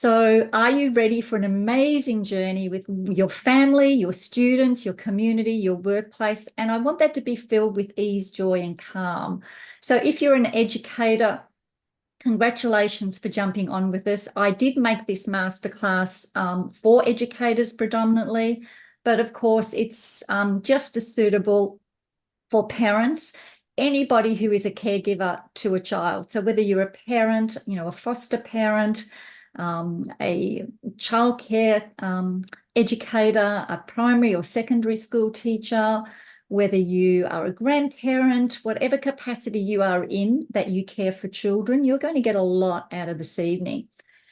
So are you ready for an amazing journey with your family, your students, your community, your workplace? And I want that to be filled with ease, joy, and calm. So if you're an educator, congratulations for jumping on with us. I did make this masterclass for educators predominantly, but of course it's just as suitable for parents, anybody who is a caregiver to a child. So whether you're a parent, a foster parent, a childcare educator, a primary or secondary school teacher, whether you are a grandparent, whatever capacity you are in that you care for children, you're going to get a lot out of this evening.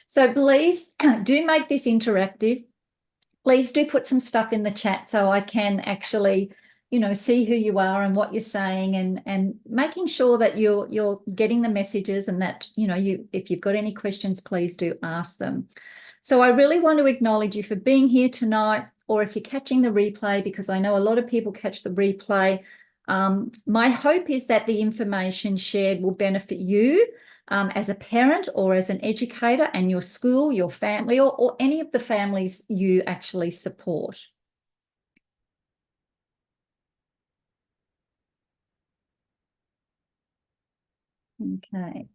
So please do make this interactive. Please do put some stuff in the chat so I can actually see who you are and what you're saying, and making sure that you're getting the messages, and that if you've got any questions, please do ask them. So I really want to acknowledge you for being here tonight, or if you're catching the replay, because I know a lot of people catch the replay. My hope is that the information shared will benefit you as a parent or as an educator, and your school, your family, or any of the families you actually support. Okay.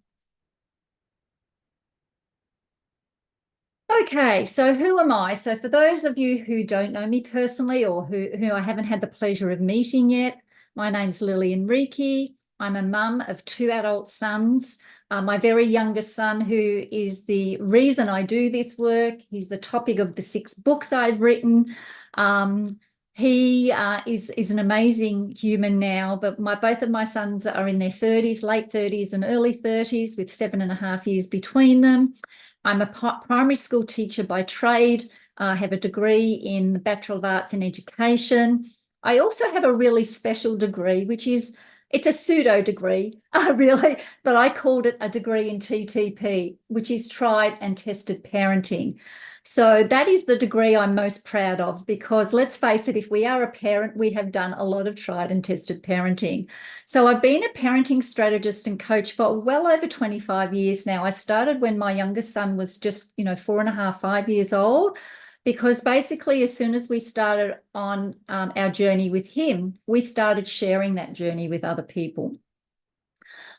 Okay, so who am I? So for those of you who don't know me personally, or who I haven't had the pleasure of meeting yet, my name's Lillian Reiki. I'm a mum of 2 adult sons. My very youngest son, who is the reason I do this work, he's the topic of the 6 books I've written. He is an amazing human now, but both of my sons are in their 30s, late 30s and early 30s, with 7.5 years between them. I'm a primary school teacher by trade. I have a degree in the Bachelor of Arts in Education. I also have a really special degree, which is, it's a pseudo degree, really, but I called it a degree in TTP, which is Tried and Tested Parenting. So that is the degree I'm most proud of, because let's face it, if we are a parent, we have done a lot of tried and tested parenting. So I've been a parenting strategist and coach for well over 25 years now. I started when my youngest son was just, 4.5, 5 years old, because basically as soon as we started on our journey with him, we started sharing that journey with other people.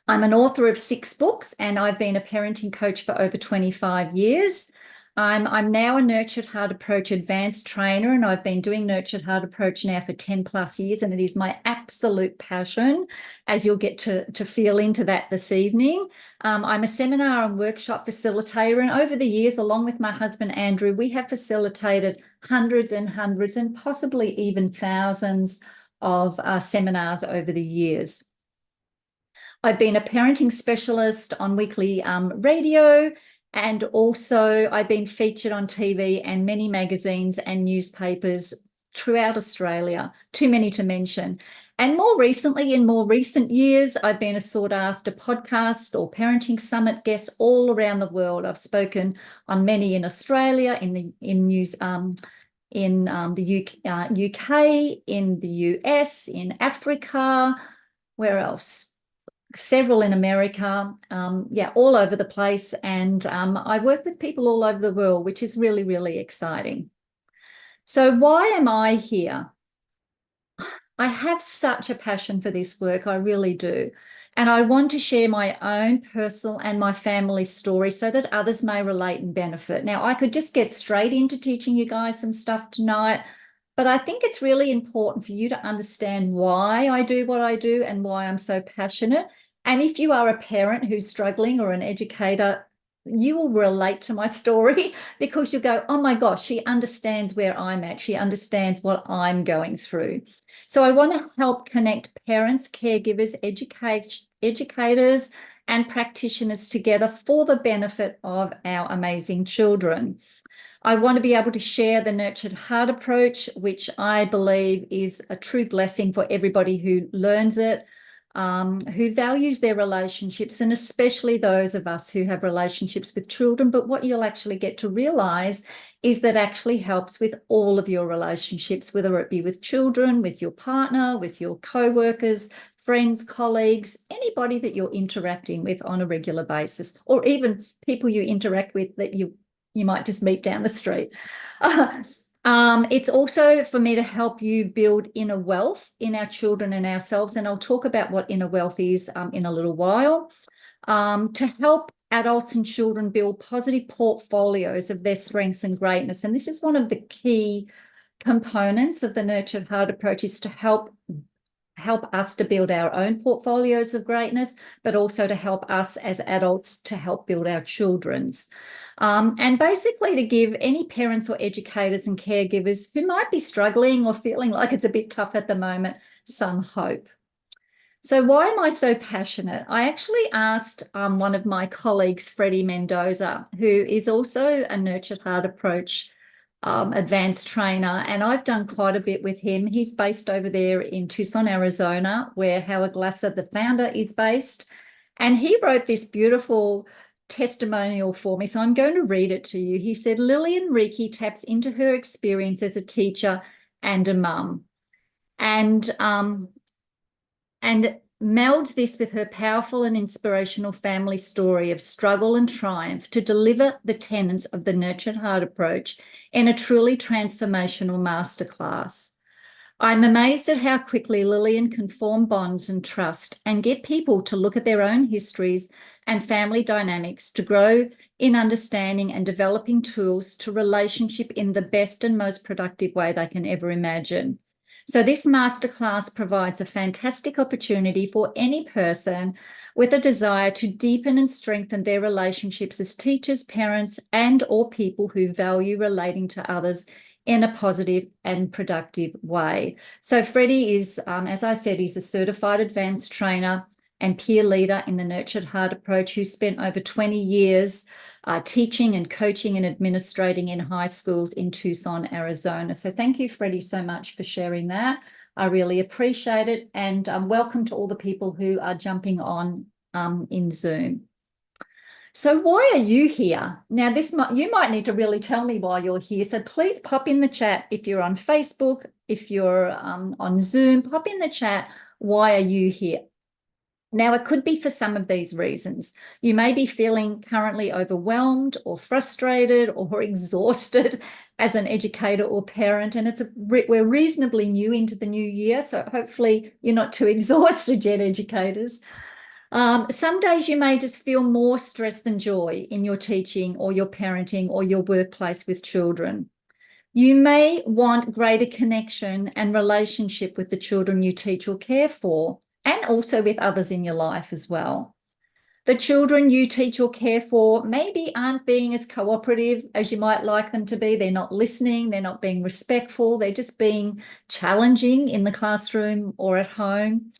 I'm an author of 6 books, and I've been a parenting coach for over 25 years. I'm now a Nurtured Heart Approach advanced trainer, and I've been doing Nurtured Heart Approach now for 10 plus years, and it is my absolute passion, as you'll get to feel into that this evening. I'm a seminar and workshop facilitator, and over the years, along with my husband Andrew, we have facilitated hundreds and hundreds and possibly even thousands of seminars over the years. I've been a parenting specialist on weekly radio, and also I've been featured on TV and many magazines and newspapers throughout Australia, too many to mention. And more recently, in more recent years, I've been a sought-after podcast or parenting summit guest all around the world. I've spoken on many in Australia, in the UK, in the US, in Africa, where else? Several in America, all over the place. And I work with people all over the world, which is really, really exciting. So why am I here? I have such a passion for this work, I really do. And I want to share my own personal and my family story so that others may relate and benefit. Now, I could just get straight into teaching you guys some stuff tonight, but I think it's really important for you to understand why I do what I do and why I'm so passionate. And if you are a parent who's struggling or an educator, you will relate to my story, because you go, oh my gosh, she understands where I'm at. She understands what I'm going through. So I want to help connect parents, caregivers, educators, and practitioners together for the benefit of our amazing children. I want to be able to share the Nurtured Heart approach, which I believe is a true blessing for everybody who learns it, who values their relationships, and especially those of us who have relationships with children. But what you'll actually get to realize is that actually helps with all of your relationships, whether it be with children, with your partner, with your co-workers, friends, colleagues, anybody that you're interacting with on a regular basis, or even people you interact with that you you might just meet down the street. It's also for me to help you build inner wealth in our children and ourselves. And I'll talk about what inner wealth is in a little while. To help adults and children build positive portfolios of their strengths and greatness. And this is one of the key components of the Nurtured Heart approach, is to help us to build our own portfolios of greatness, but also to help us as adults to help build our children's. And basically to give any parents or educators and caregivers who might be struggling or feeling like it's a bit tough at the moment, some hope. So why am I so passionate? I actually asked one of my colleagues, Freddie Mendoza, who is also a Nurtured Heart approach advanced trainer, and I've done quite a bit with him. He's based over there in Tucson, Arizona, where Howard Glasser, the founder, is based. And he wrote this beautiful testimonial for me, so I'm going to read it to you. He said, Lillian Reiki taps into her experience as a teacher and a mum, and melds this with her powerful and inspirational family story of struggle and triumph to deliver the tenets of the Nurtured Heart approach in a truly transformational masterclass. I'm amazed at how quickly Lillian can form bonds and trust and get people to look at their own histories and family dynamics to grow in understanding and developing tools to relationship in the best and most productive way they can ever imagine. So this masterclass provides a fantastic opportunity for any person with a desire to deepen and strengthen their relationships as teachers, parents, and or people who value relating to others in a positive and productive way. So Freddie is, as I said, he's a certified advanced trainer and peer leader in the Nurtured Heart approach, who spent over 20 years teaching and coaching and administrating in high schools in Tucson, Arizona. So thank you, Freddie, so much for sharing that. I really appreciate it. And welcome to all the people who are jumping on in Zoom. So why are you here? Now, you might need to really tell me why you're here. So please pop in the chat if you're on Facebook, if you're on Zoom, pop in the chat, why are you here? Now, it could be for some of these reasons. You may be feeling currently overwhelmed or frustrated or exhausted as an educator or parent, and we're reasonably new into the new year, so hopefully you're not too exhausted yet, educators. Some days you may just feel more stress than joy in your teaching or your parenting or your workplace with children. You may want greater connection and relationship with the children you teach or care for, and also with others in your life as well. The children you teach or care for maybe aren't being as cooperative as you might like them to be. They're not listening, they're not being respectful, they're just being challenging in the classroom or at home.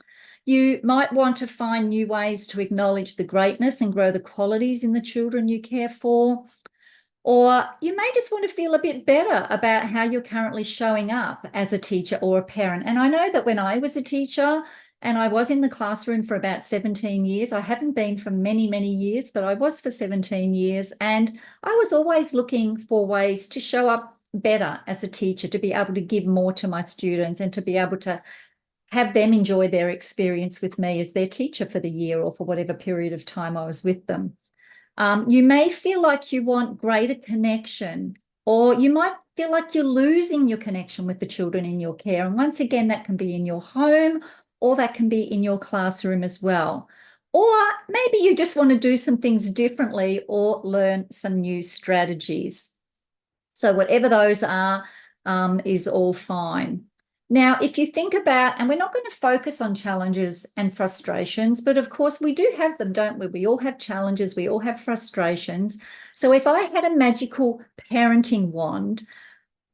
You might want to find new ways to acknowledge the greatness and grow the qualities in the children you care for. Or you may just want to feel a bit better about how you're currently showing up as a teacher or a parent. And I know that when I was a teacher and I was in the classroom for about 17 years, I haven't been for many, many years, but I was for 17 years. And I was always looking for ways to show up better as a teacher, to be able to give more to my students and to be able to have them enjoy their experience with me as their teacher for the year or for whatever period of time I was with them. You may feel like you want greater connection, or you might feel like you're losing your connection with the children in your care. And once again, that can be in your home or that can be in your classroom as well. Or maybe you just want to do some things differently or learn some new strategies. So whatever those are is all fine. Now, if you think about, and we're not going to focus on challenges and frustrations, but of course we do have them, don't we? We all have challenges, we all have frustrations. So if I had a magical parenting wand,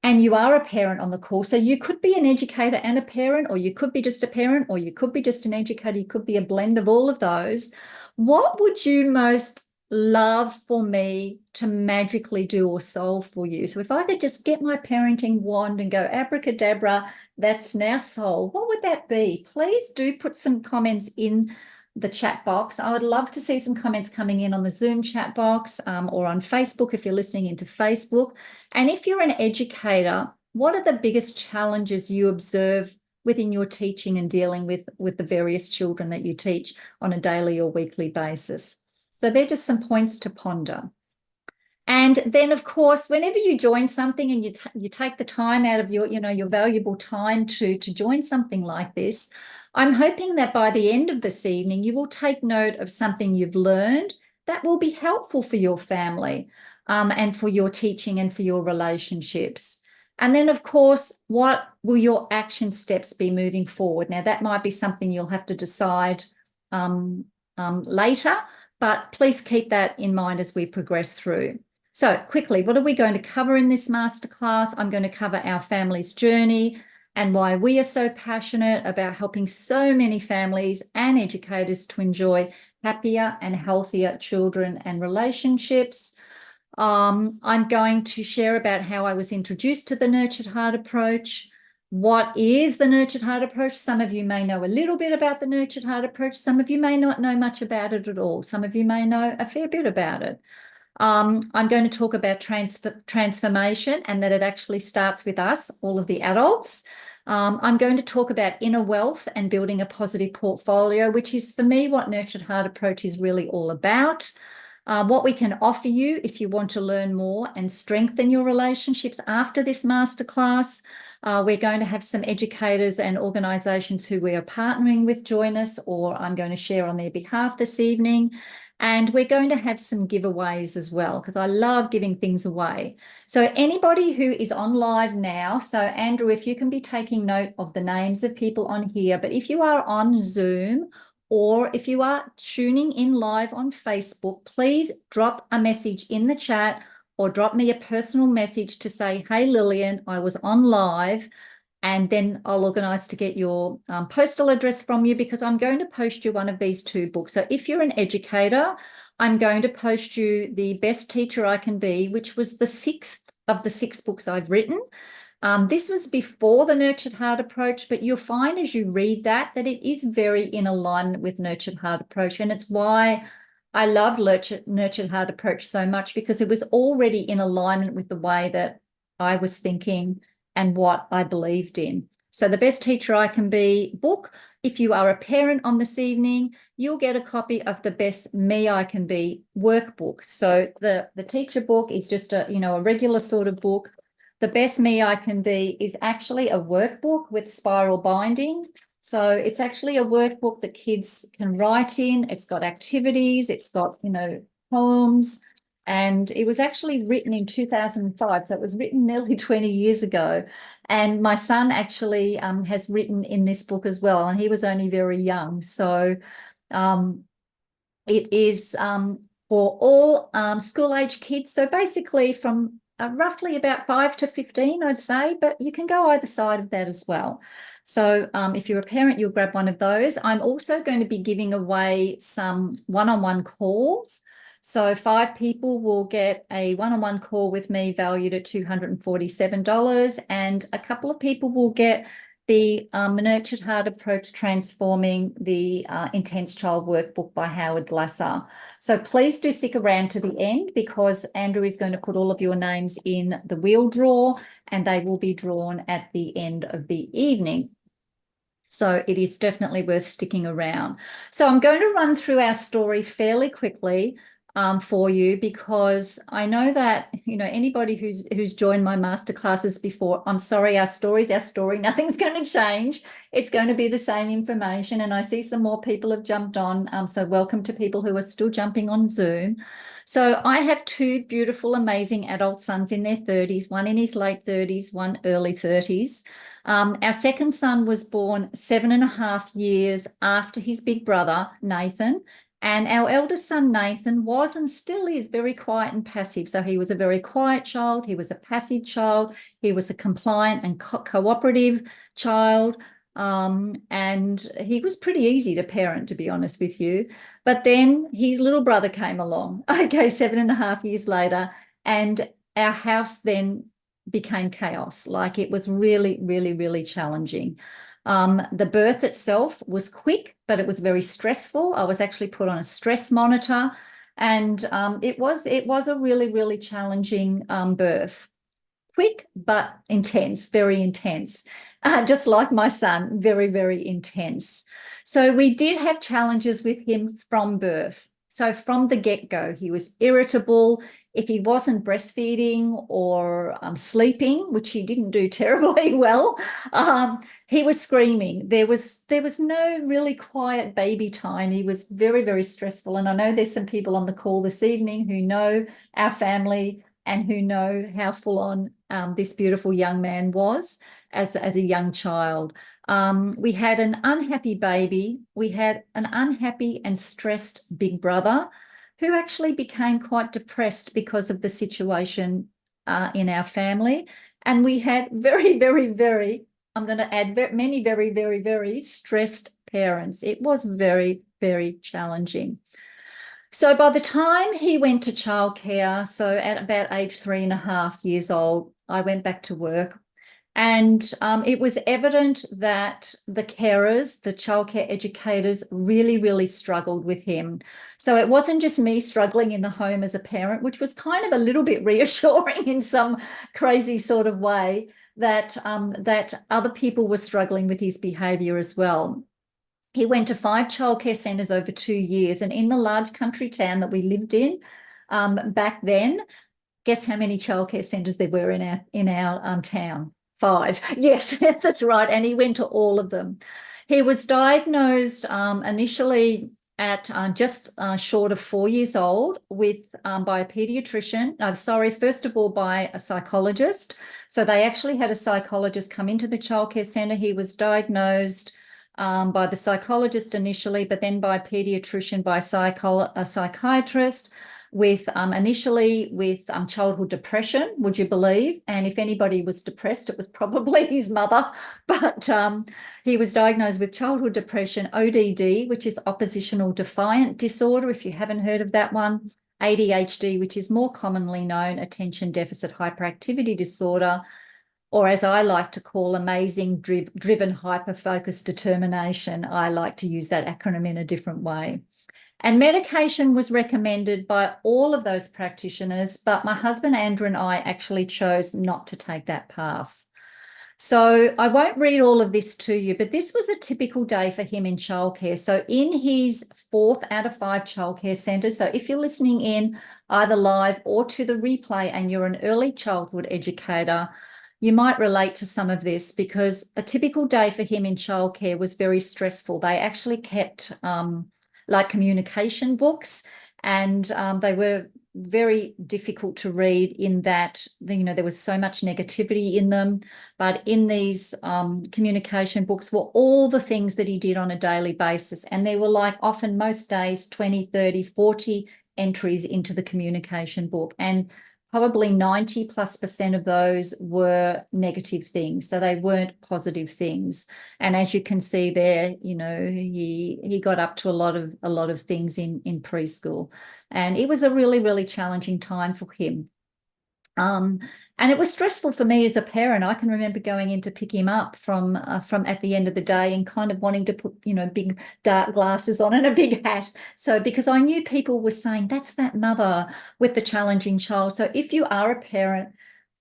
and you are a parent on the call, so you could be an educator and a parent, or you could be just a parent, or you could be just an educator, you could be a blend of all of those. What would you most love for me to magically do or solve for you? So if I could just get my parenting wand and go abracadabra, that's now solved, what would that be? Please do put some comments in the chat box. I would love to see some comments coming in on the Zoom chat box or on Facebook if you're listening into Facebook. And if you're an educator, what are the biggest challenges you observe within your teaching and dealing with the various children that you teach on a daily or weekly basis? So they're just some points to ponder. And then, of course, whenever you join something and you take the time out of your valuable time to join something like this, I'm hoping that by the end of this evening, you will take note of something you've learned that will be helpful for your family, and for your teaching and for your relationships. And then, of course, what will your action steps be moving forward? Now, that might be something you'll have to decide later, but please keep that in mind as we progress through. So quickly, what are we going to cover in this masterclass? I'm going to cover our family's journey and why we are so passionate about helping so many families and educators to enjoy happier and healthier children and relationships. I'm going to share about how I was introduced to the Nurtured Heart approach. What is the Nurtured Heart approach? Some of you may know a little bit about the Nurtured Heart approach. Some of you may not know much about it at all. Some of you may know a fair bit about it. I'm going to talk about transformation and that it actually starts with us, all of the adults. I'm going to talk about inner wealth and building a positive portfolio, which is, for me, what Nurtured Heart approach is really all about. What we can offer you if you want to learn more and strengthen your relationships after this masterclass. We're going to have some educators and organisations who we are partnering with join us, or I'm going to share on their behalf this evening. And we're going to have some giveaways as well, because I love giving things away. So anybody who is on live now, so Andrew, if you can be taking note of the names of people on here, but if you are on Zoom or if you are tuning in live on Facebook, please drop a message in the chat or drop me a personal message to say, hey, Lillian, I was on live. And then I'll organise to get your postal address from you, because I'm going to post you one of these two books. So if you're an educator, I'm going to post you The Best Teacher I Can Be, which was the 6th of the 6 books I've written. This was before the Nurtured Heart approach, but you'll find as you read that it is very in alignment with Nurtured Heart approach. And it's why I love Nurtured Heart approach so much, because it was already in alignment with the way that I was thinking and what I believed in. So The Best Teacher I Can Be book. If you are a parent on this evening, you'll get a copy of the Best Me I Can Be workbook. So the teacher book is just a regular sort of book. The Best Me I Can Be is actually a workbook with spiral binding. So it's actually a workbook that kids can write in. It's got activities, it's got, poems, and it was actually written in 2005. So it was written nearly 20 years ago. And my son actually has written in this book as well, and he was only very young. So it is for all school-age kids. So basically from roughly about 5 to 15, I'd say, but you can go either side of that as well. So if you're a parent, you'll grab one of those. I'm also going to be giving away some one-on-one calls. So 5 people will get a one-on-one call with me valued at $247, and a couple of people will get the Nurtured Heart Approach Transforming the Intense Child Workbook by Howard Glasser. So please do stick around to the end, because Andrew is going to put all of your names in the wheel draw, and they will be drawn at the end of the evening. So it is definitely worth sticking around. So I'm going to run through our story fairly quickly for you, because I know that anybody who's joined my masterclasses before, I'm sorry, our story, nothing's going to change. It's going to be the same information, and I see some more people have jumped on, so welcome to people who are still jumping on Zoom. So I have 2 beautiful, amazing adult sons in their 30s, one in his late 30s, one early 30s. Our second son was born 7.5 years after his big brother, Nathan. And our eldest son, Nathan, was and still is very quiet and passive. So he was a very quiet child. He was a passive child. He was a compliant and cooperative child. And he was pretty easy to parent, to be honest with you. But then his little brother came along, 7.5 years later, and our house then became chaos. Like, it was really, really, really challenging. The birth itself was quick, but it was very stressful. I was actually put on a stress monitor, and it was a really, really challenging birth. Quick, but intense, very intense. Just like my son, very, very intense. So we did have challenges with him from birth. So from the get-go, he was irritable. If he wasn't breastfeeding or sleeping, which he didn't do terribly well, he was screaming. There was no really quiet baby time. He was very, very stressful. And I know there's some people on the call this evening who know our family and who know how full on this beautiful young man was as a young child. We had an unhappy baby. We had an unhappy and stressed big brother who actually became quite depressed because of the situation in our family. And we had very, very, very, I'm going to add many very, very, very stressed parents. It was very, very challenging. So by the time he went to childcare, so at about age 3.5 years old, I went back to work. And it was evident that the carers, the childcare educators, really, really struggled with him. So it wasn't just me struggling in the home as a parent, which was kind of a little bit reassuring in some crazy sort of way, that other people were struggling with his behaviour as well. He went to 5 childcare centres over 2 years, and in the large country town that we lived in back then, guess how many childcare centres there were in our town? 5. Yes, that's right. And he went to all of them. He was diagnosed initially at just short of 4 years old with by a paediatrician. First of all, by a psychologist. So they actually had a psychologist come into the childcare centre. He was diagnosed by the psychologist initially, but then by a paediatrician, by a psychiatrist, with initially with childhood depression, would you believe? And if anybody was depressed, it was probably his mother. But he was diagnosed with childhood depression, ODD, which is oppositional defiant disorder, if you haven't heard of that one, ADHD, which is more commonly known attention deficit hyperactivity disorder, or as I like to call, amazing driven hyper-focused determination. I like to use that acronym in a different way. And medication was recommended by all of those practitioners, but my husband Andrew and I actually chose not to take that path. So I won't read all of this to you, but this was a typical day for him in childcare. So in his 4th out of 5 childcare centres, so if you're listening in either live or to the replay and you're an early childhood educator, you might relate to some of this, because a typical day for him in childcare was very stressful. They actually kept like communication books, and they were very difficult to read in that, there was so much negativity in them. But in these communication books were all the things that he did on a daily basis. And there were, like, often most days 20, 30, 40 entries into the communication book. And probably 90+% of those were negative things. So they weren't positive things. And as you can see there, he got up to a lot of things in preschool. And it was a really, really challenging time for him. And it was stressful for me as a parent. I can remember going in to pick him up from at the end of the day and kind of wanting to put, big dark glasses on and a big hat. So because I knew people were saying, that's that mother with the challenging child. So if you are a parent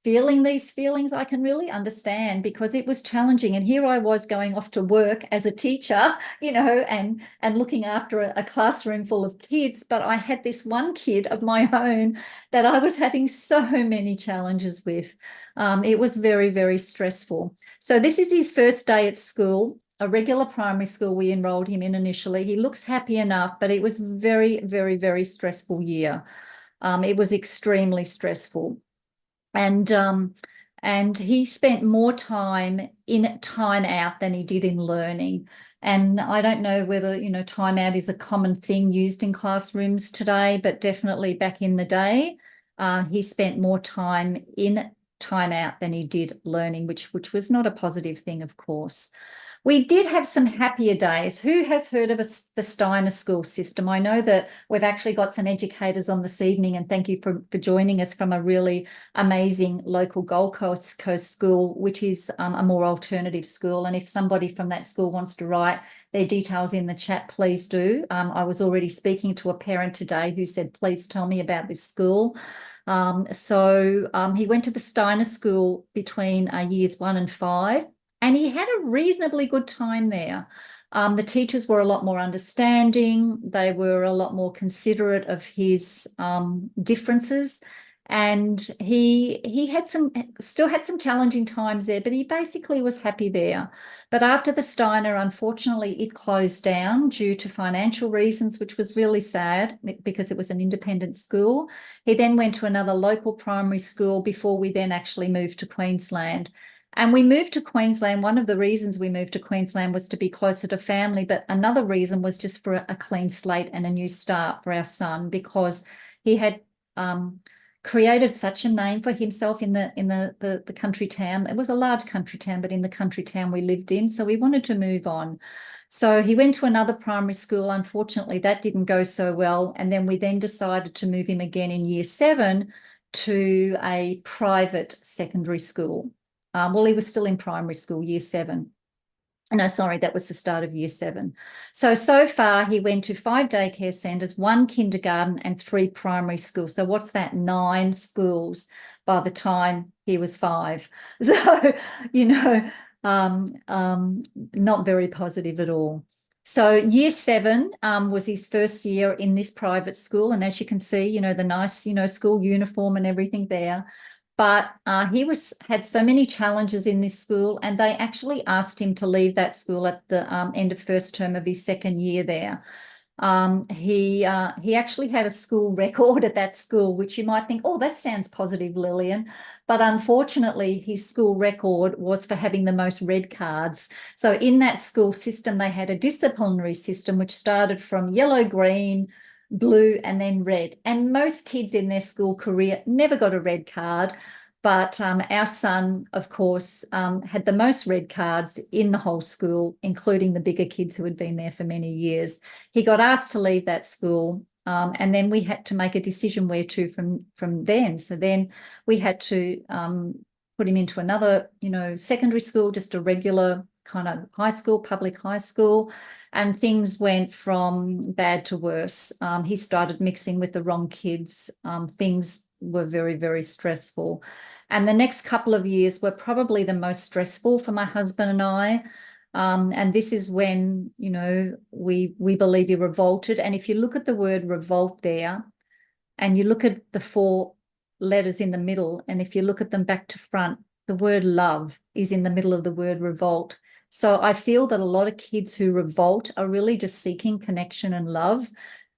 feeling these feelings, I can really understand, because it was challenging. And here I was going off to work as a teacher, and looking after a classroom full of kids. But I had this one kid of my own that I was having so many challenges with. It was very, very stressful. So this is his first day at school, a regular primary school we enrolled him in initially. He looks happy enough, but it was very, very, very stressful year. It was extremely stressful. And he spent more time in time out than he did in learning. And I don't know whether, time out is a common thing used in classrooms today, but definitely back in the day, he spent more time in time out than he did learning, which was not a positive thing, of course. We did have some happier days. Who has heard of the Steiner school system? I know that we've actually got some educators on this evening, and thank you for joining us from a really amazing local Gold Coast school, which is a more alternative school. And if somebody from that school wants to write their details in the chat, please do. I was already speaking to a parent today who said, please tell me about this school. So he went to the Steiner school between years 1 and 5. And he had a reasonably good time there. The teachers were a lot more understanding. They were a lot more considerate of his differences. And he had still had some challenging times there, but he basically was happy there. But after the Steiner, unfortunately, it closed down due to financial reasons, which was really sad because it was an independent school. He then went to another local primary school before we then actually moved to Queensland. And we moved to Queensland. One of the reasons we moved to Queensland was to be closer to family, but another reason was just for a clean slate and a new start for our son, because he had created such a name for himself in the country town. It was a large country town, but in the country town we lived in. So we wanted to move on. So he went to another primary school. Unfortunately, that didn't go so well. And then we then decided to move him again in year 7 to a private secondary school. Well, he was still in primary school, year 7. No, sorry, that was the start of year 7. So far, he went to 5 daycare centres, 1 kindergarten and 3 primary schools. So what's that? 9 schools by the time he was 5. So, not very positive at all. So year 7 was his first year in this private school. And as you can see, the nice, school uniform and everything there. But he had so many challenges in this school, and they actually asked him to leave that school at the end of first term of his second year there. He actually had a school record at that school, which you might think, oh, that sounds positive, Lillian. But unfortunately, his school record was for having the most red cards. So in that school system, they had a disciplinary system which started from yellow, green, blue, and then red. And most kids in their school career never got a red card. But our son, of course, had the most red cards in the whole school, including the bigger kids who had been there for many years. He got asked to leave that school, and then we had to make a decision where to from then. So then we had to put him into another, secondary school, just a regular kind of high school, public high school. And things went from bad to worse. He started mixing with the wrong kids. Things were very, very stressful. And the next couple of years were probably the most stressful for my husband and I. And this is when, we believe he revolted. And if you look at the word revolt there, and you look at the 4 letters in the middle, and if you look at them back to front, the word love is in the middle of the word revolt. So I feel that a lot of kids who revolt are really just seeking connection and love,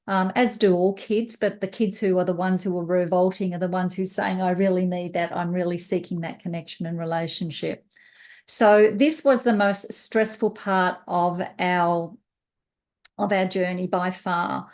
as do all kids, but the kids who are the ones who are revolting are the ones who are saying, I really need that. I'm really seeking that connection and relationship. So this was the most stressful part of our journey by far.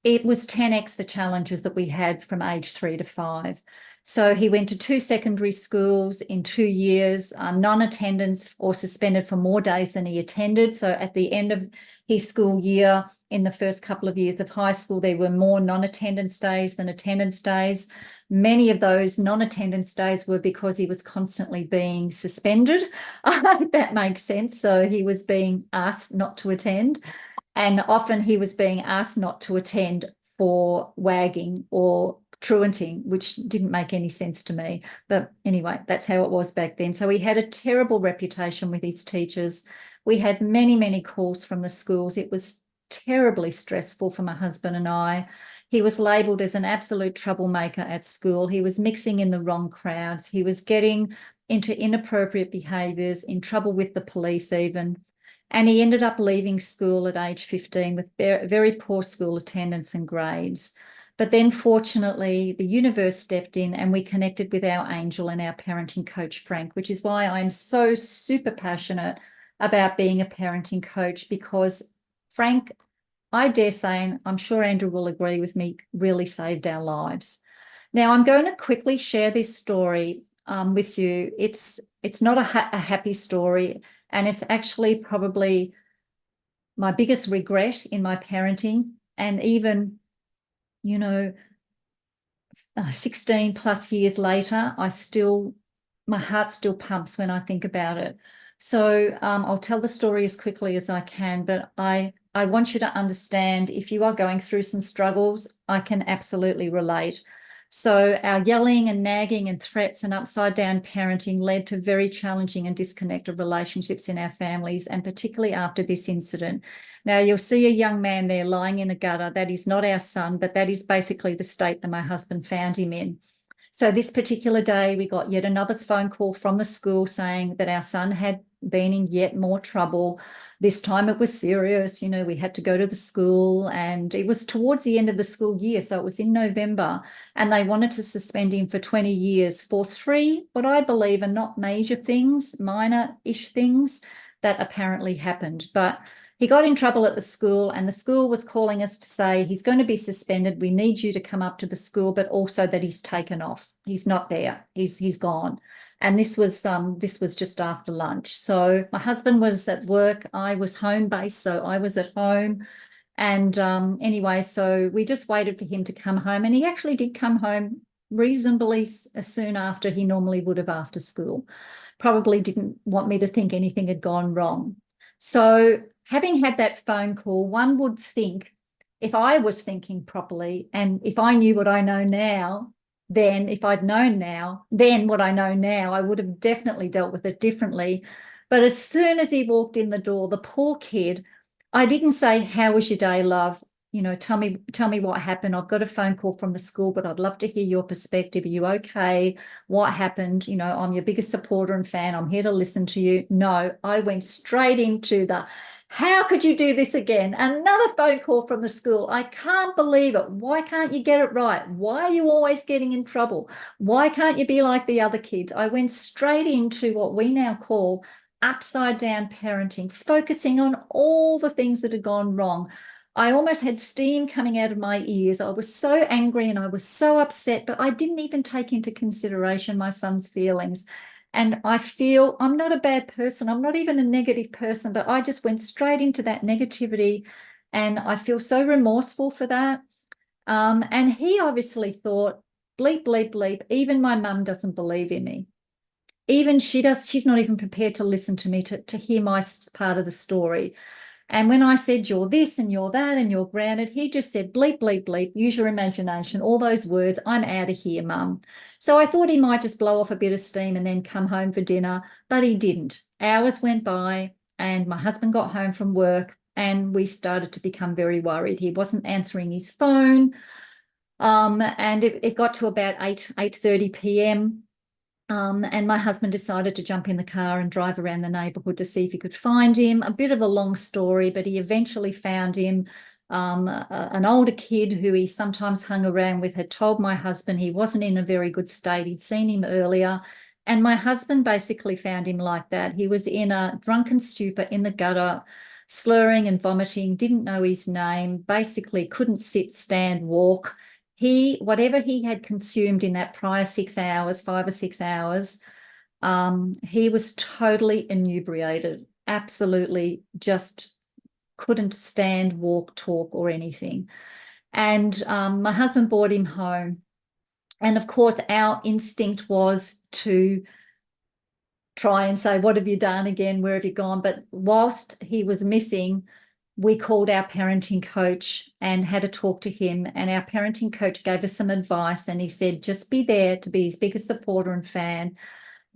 It was 10x the challenges that we had from age 3 to 5. So he went to 2 secondary schools in 2 years, non-attendance or suspended for more days than he attended. So at the end of his school year, in the first couple of years of high school, there were more non-attendance days than attendance days. Many of those non-attendance days were because he was constantly being suspended. That makes sense. So he was being asked not to attend. And often he was being asked not to attend for wagging or truanting, which didn't make any sense to me. But anyway, that's how it was back then. So he had a terrible reputation with his teachers. We had many, many calls from the schools. It was terribly stressful for my husband and I. He was labelled as an absolute troublemaker at school. He was mixing in the wrong crowds. He was getting into inappropriate behaviours, in trouble with the police even. And he ended up leaving school at age 15 with very poor school attendance and grades. But then fortunately, the universe stepped in and we connected with our angel and our parenting coach, Frank, which is why I'm so super passionate about being a parenting coach, because Frank, I dare say, and I'm sure Andrew will agree with me, really saved our lives. Now, I'm going to quickly share this story with you. It's not a happy story, and it's actually probably my biggest regret in my parenting. And even, 16 plus years later, my heart still pumps when I think about it. So I'll tell the story as quickly as I can, but I want you to understand, if you are going through some struggles, I can absolutely relate. So our yelling and nagging and threats and upside down parenting led to very challenging and disconnected relationships in our families, and particularly after this incident. Now, you'll see a young man there lying in a gutter. That is not our son, but that is basically the state that my husband found him in. So this particular day, we got yet another phone call from the school saying that our son had been in yet more trouble. This time it was serious. We had to go to the school, and it was towards the end of the school year. So it was in November, and they wanted to suspend him for 20 years for 3, what I believe are not major things, minor-ish things that apparently happened. But he got in trouble at the school, and the school was calling us to say he's going to be suspended. We need you to come up to the school, but also that he's taken off. He's not there. He's gone. And this was just after lunch. So my husband was at work. I was home based, so I was at home. And anyway, so we just waited for him to come home, and he actually did come home reasonably soon after he normally would have after school. Probably didn't want me to think anything had gone wrong. So having had that phone call, one would think, if I was thinking properly and if I knew what I know now, then if I'd known now, then what I know now, I would have definitely dealt with it differently. But as soon as he walked in the door, the poor kid, I didn't say, how was your day, love? Tell me what happened. I've got a phone call from the school, but I'd love to hear your perspective. Are you okay? What happened? I'm your biggest supporter and fan. I'm here to listen to you. No, I went straight into the, how could you do this again? Another phone call from the school. I can't believe it. Why can't you get it right? Why are you always getting in trouble? Why can't you be like the other kids? I went straight into what we now call upside down parenting, focusing on all the things that had gone wrong. I almost had steam coming out of my ears. I was so angry and I was so upset, but I didn't even take into consideration my son's feelings. And I feel I'm not a bad person. I'm not even a negative person, but I just went straight into that negativity, and I feel so remorseful for that. And he obviously thought, bleep, bleep, bleep, even my mum doesn't believe in me. Even she's not even prepared to listen to me, to hear my part of the story. And when I said, you're this and you're that and you're grounded, he just said, bleep, bleep, bleep, use your imagination, all those words, I'm out of here, mum. So I thought he might just blow off a bit of steam and then come home for dinner, but he didn't. Hours went by and my husband got home from work and we started to become very worried. He wasn't answering his phone. And it got to about 8:30 p.m. And my husband decided to jump in the car and drive around the neighbourhood to see if he could find him. A bit of a long story, but he eventually found him. An older kid who he sometimes hung around with had told my husband he wasn't in a very good state. He'd seen him earlier. And my husband basically found him like that. He was in a drunken stupor in the gutter, slurring and vomiting, didn't know his name, basically couldn't sit, stand, walk. Whatever he had consumed in that prior 6 hours, 5 or 6 hours, he was totally inebriated, absolutely just couldn't stand, walk, talk, or anything. And my husband brought him home. And of course, our instinct was to try and say, what have you done again? Where have you gone? But whilst he was missing, we called our parenting coach and had a talk to him, and our parenting coach gave us some advice, and he said, just be there to be his biggest supporter and fan.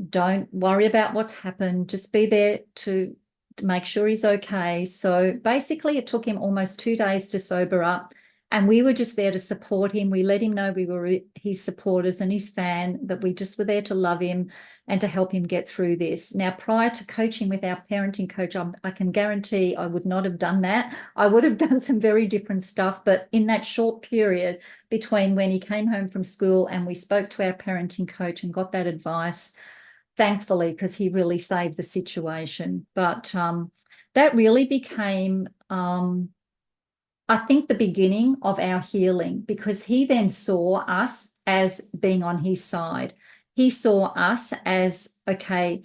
Don't worry about what's happened. Just be there to make sure he's okay. So basically it took him almost 2 days to sober up, and we were just there to support him. We let him know we were his supporters and his fan, that we just were there to love him and to help him get through this. Now, prior to coaching with our parenting coach, I can guarantee I would not have done that. I would have done some very different stuff. But in that short period between when he came home from school and we spoke to our parenting coach and got that advice, thankfully, because he really saved the situation. But that really became, I think, the beginning of our healing, because he then saw us as being on his side. He saw us as, okay,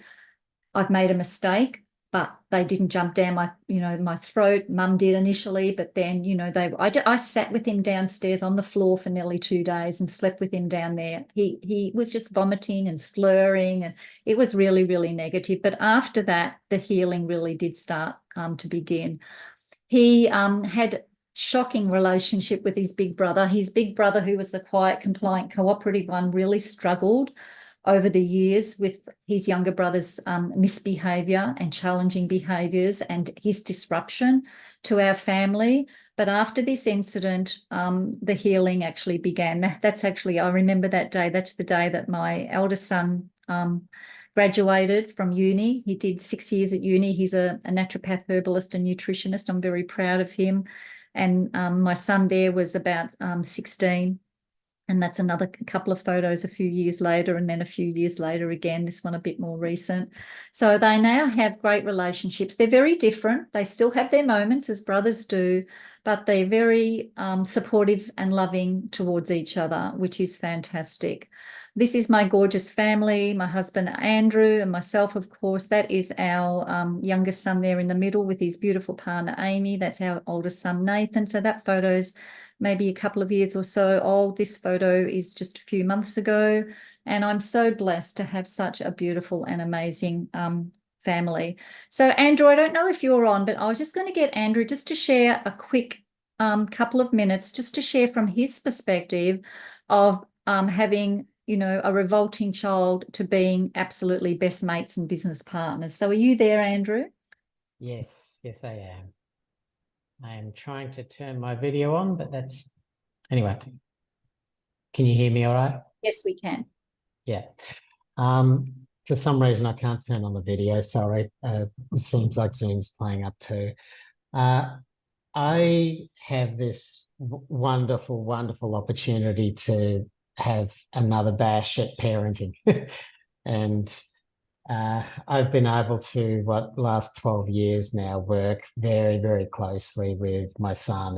I've made a mistake, but they didn't jump down my throat. Mum did initially, but then, I sat with him downstairs on the floor for nearly 2 days and slept with him down there. He was just vomiting and slurring, and it was really, really negative. But after that, the healing really did start to begin. He had shocking relationship with his big brother. His big brother, who was the quiet, compliant, cooperative one, really struggled over the years with his younger brother's misbehaviour and challenging behaviours and his disruption to our family. But after this incident, the healing actually began. That's actually, I remember that day. That's the day that my eldest son graduated from uni. He did 6 years at uni. He's a naturopath, herbalist and nutritionist. I'm very proud of him. And my son there was about 16. And that's another couple of photos a few years later, and then a few years later again, this one a bit more recent. So they now have great relationships. They're very different. They still have their moments, as brothers do, but they're very supportive and loving towards each other, which is fantastic. This is my gorgeous family, my husband Andrew and myself, of course. That is our youngest son there in the middle with his beautiful partner Amy. That's our oldest son Nathan. So that photo's maybe a couple of years or so old. This photo is just a few months ago. And I'm so blessed to have such a beautiful and amazing family. So Andrew, I don't know if you're on, but I was just going to get Andrew just to share a quick couple of minutes just to share from his perspective of having, you know, a revolting child to being absolutely best mates and business partners. So are you there, Andrew? Yes, I am. I am trying to turn my video on, but that's anyway. Can you hear me all right? Yes, we can. Yeah. For some reason I can't turn on the video. Sorry. It seems like Zoom's playing up too. I have this wonderful opportunity to have another bash at parenting. And I've been able to, last 12 years now, work very closely with my son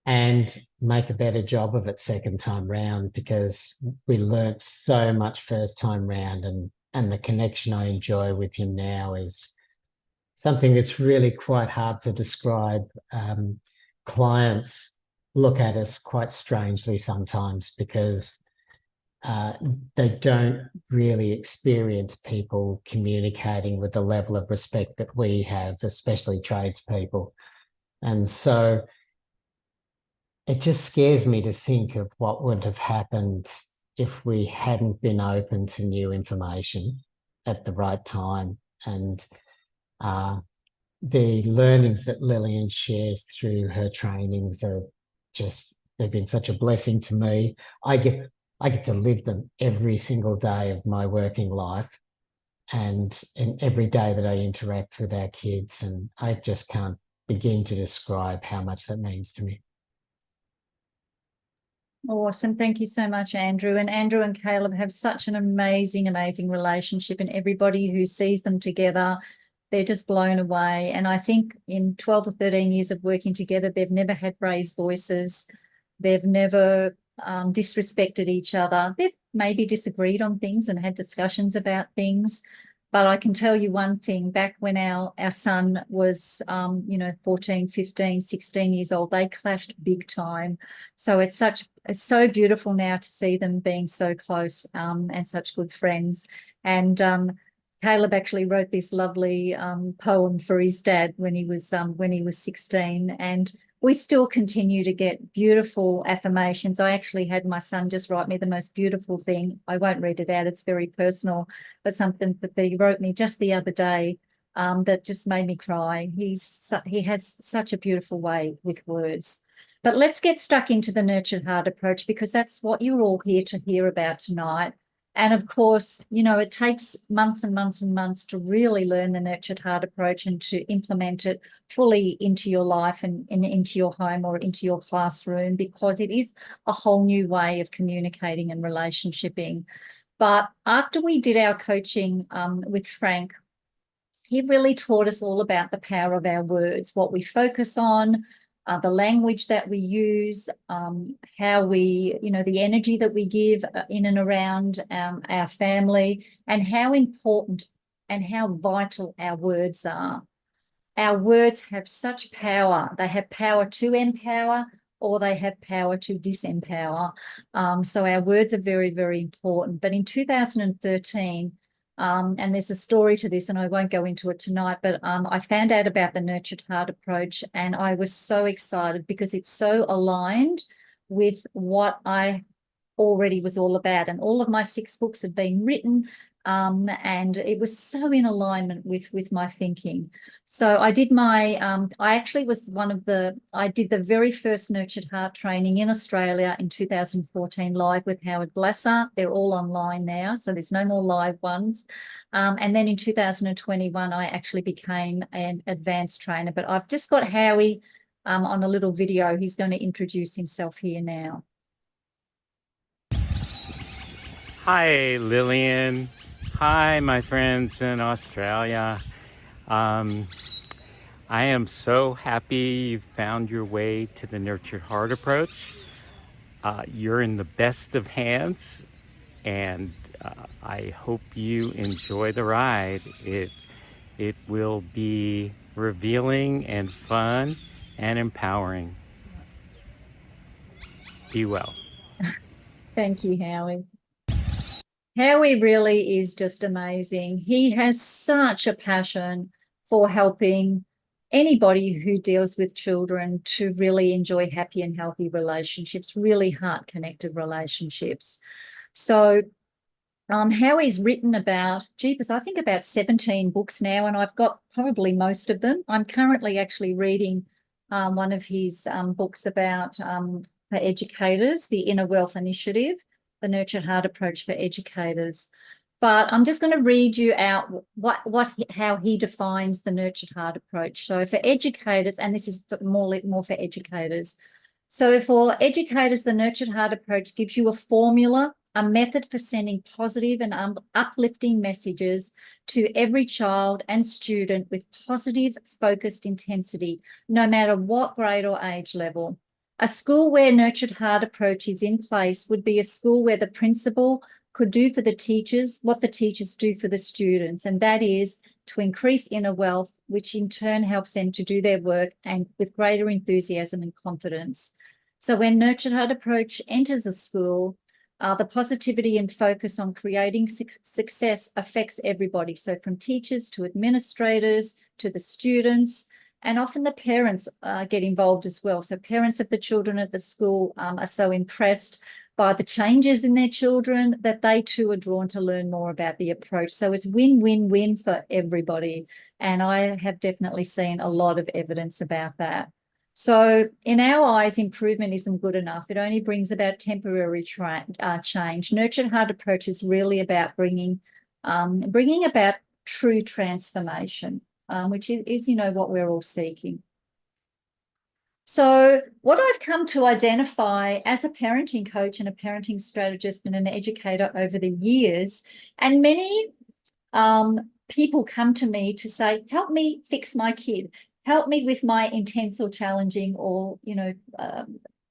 and make a better job of it second time round, because we learnt so much first time round, and the connection I enjoy with him now is something that's really quite hard to describe. Clients look at us quite strangely sometimes because they don't really experience people communicating with the level of respect that we have, especially tradespeople. And so it just scares me to think of what would have happened if we hadn't been open to new information at the right time. And the learnings that Lillian shares through her trainings are just, they've been such a blessing to me. I get to live them every single day of my working life, and every day that I interact with our kids. And I just can't begin to describe how much that means to me. Awesome. Thank you so much, Andrew. And Andrew and Caleb have such an amazing relationship, and everybody who sees them together, they're just blown away. And I think in 12 or 13 years of working together, they've never had raised voices. They've never disrespected each other. They've maybe disagreed on things and had discussions about things. But I can tell you one thing, back when our son was, 14, 15, 16 years old, they clashed big time. So it's so beautiful now to see them being so close and such good friends. And Caleb actually wrote this lovely poem for his dad when he was 16, and we still continue to get beautiful affirmations. I actually had my son just write me the most beautiful thing. I won't read it out, it's very personal, but something that he wrote me just the other day that just made me cry. He has such a beautiful way with words. But let's get stuck into the nurtured heart approach, because that's what you're all here to hear about tonight. And of course, it takes months and months and months to really learn the nurtured heart approach and to implement it fully into your life and into your home or into your classroom, because it is a whole new way of communicating and relationshiping. But after we did our coaching with Frank, he really taught us all about the power of our words, what we focus on, the language that we use, how we, the energy that we give in and around our family, and how important and how vital our words are. Our words have such power. They have power to empower, or they have power to disempower. So our words are very important. But in 2013, And there's a story to this, and I won't go into it tonight, but I found out about the Nurtured Heart approach, and I was so excited because it's so aligned with what I already was all about. And all of my 6 books have been written, and it was so in alignment with my thinking. So I did I actually was I did the very first Nurtured Heart training in Australia in 2014 live with Howard Glasser. They're all online now, so there's no more live ones. And then in 2021, I actually became an advanced trainer, but I've just got Howie on a little video. He's going to introduce himself here now. Hi, Lillian. Hi, my friends in Australia. I am so happy you found your way to the Nurtured Heart approach. You're in the best of hands, and I hope you enjoy the ride. It will be revealing and fun and empowering. Be well. Thank you, Howie. Howie really is just amazing. He has such a passion for helping anybody who deals with children to really enjoy happy and healthy relationships, really heart-connected relationships. So Howie's written about, jeepers, I think about 17 books now, and I've got probably most of them. I'm currently actually reading one of his books about for educators, the Inner Wealth Initiative, the Nurtured Heart approach for educators. But I'm just going to read you out how he defines the Nurtured Heart approach. So for educators, and this is more for educators. So for educators, the Nurtured Heart approach gives you a formula, a method for sending positive and uplifting messages to every child and student with positive, focused intensity, no matter what grade or age level. A school where Nurtured Heart approach is in place would be a school where the principal could do for the teachers what the teachers do for the students, and that is to increase inner wealth, which in turn helps them to do their work and with greater enthusiasm and confidence. So when Nurtured Heart approach enters a school, the positivity and focus on creating success affects everybody. So from teachers to administrators to the students, and often the parents get involved as well. So parents of the children at the school are so impressed by the changes in their children that they too are drawn to learn more about the approach. So it's win-win-win for everybody. And I have definitely seen a lot of evidence about that. So in our eyes, improvement isn't good enough. It only brings about temporary change. Nurtured Heart approach is really about bringing about true transformation, which is, what we're all seeking. So what I've come to identify as a parenting coach and a parenting strategist and an educator over the years, and many people come to me to say, help me fix my kid, help me with my intense or challenging or,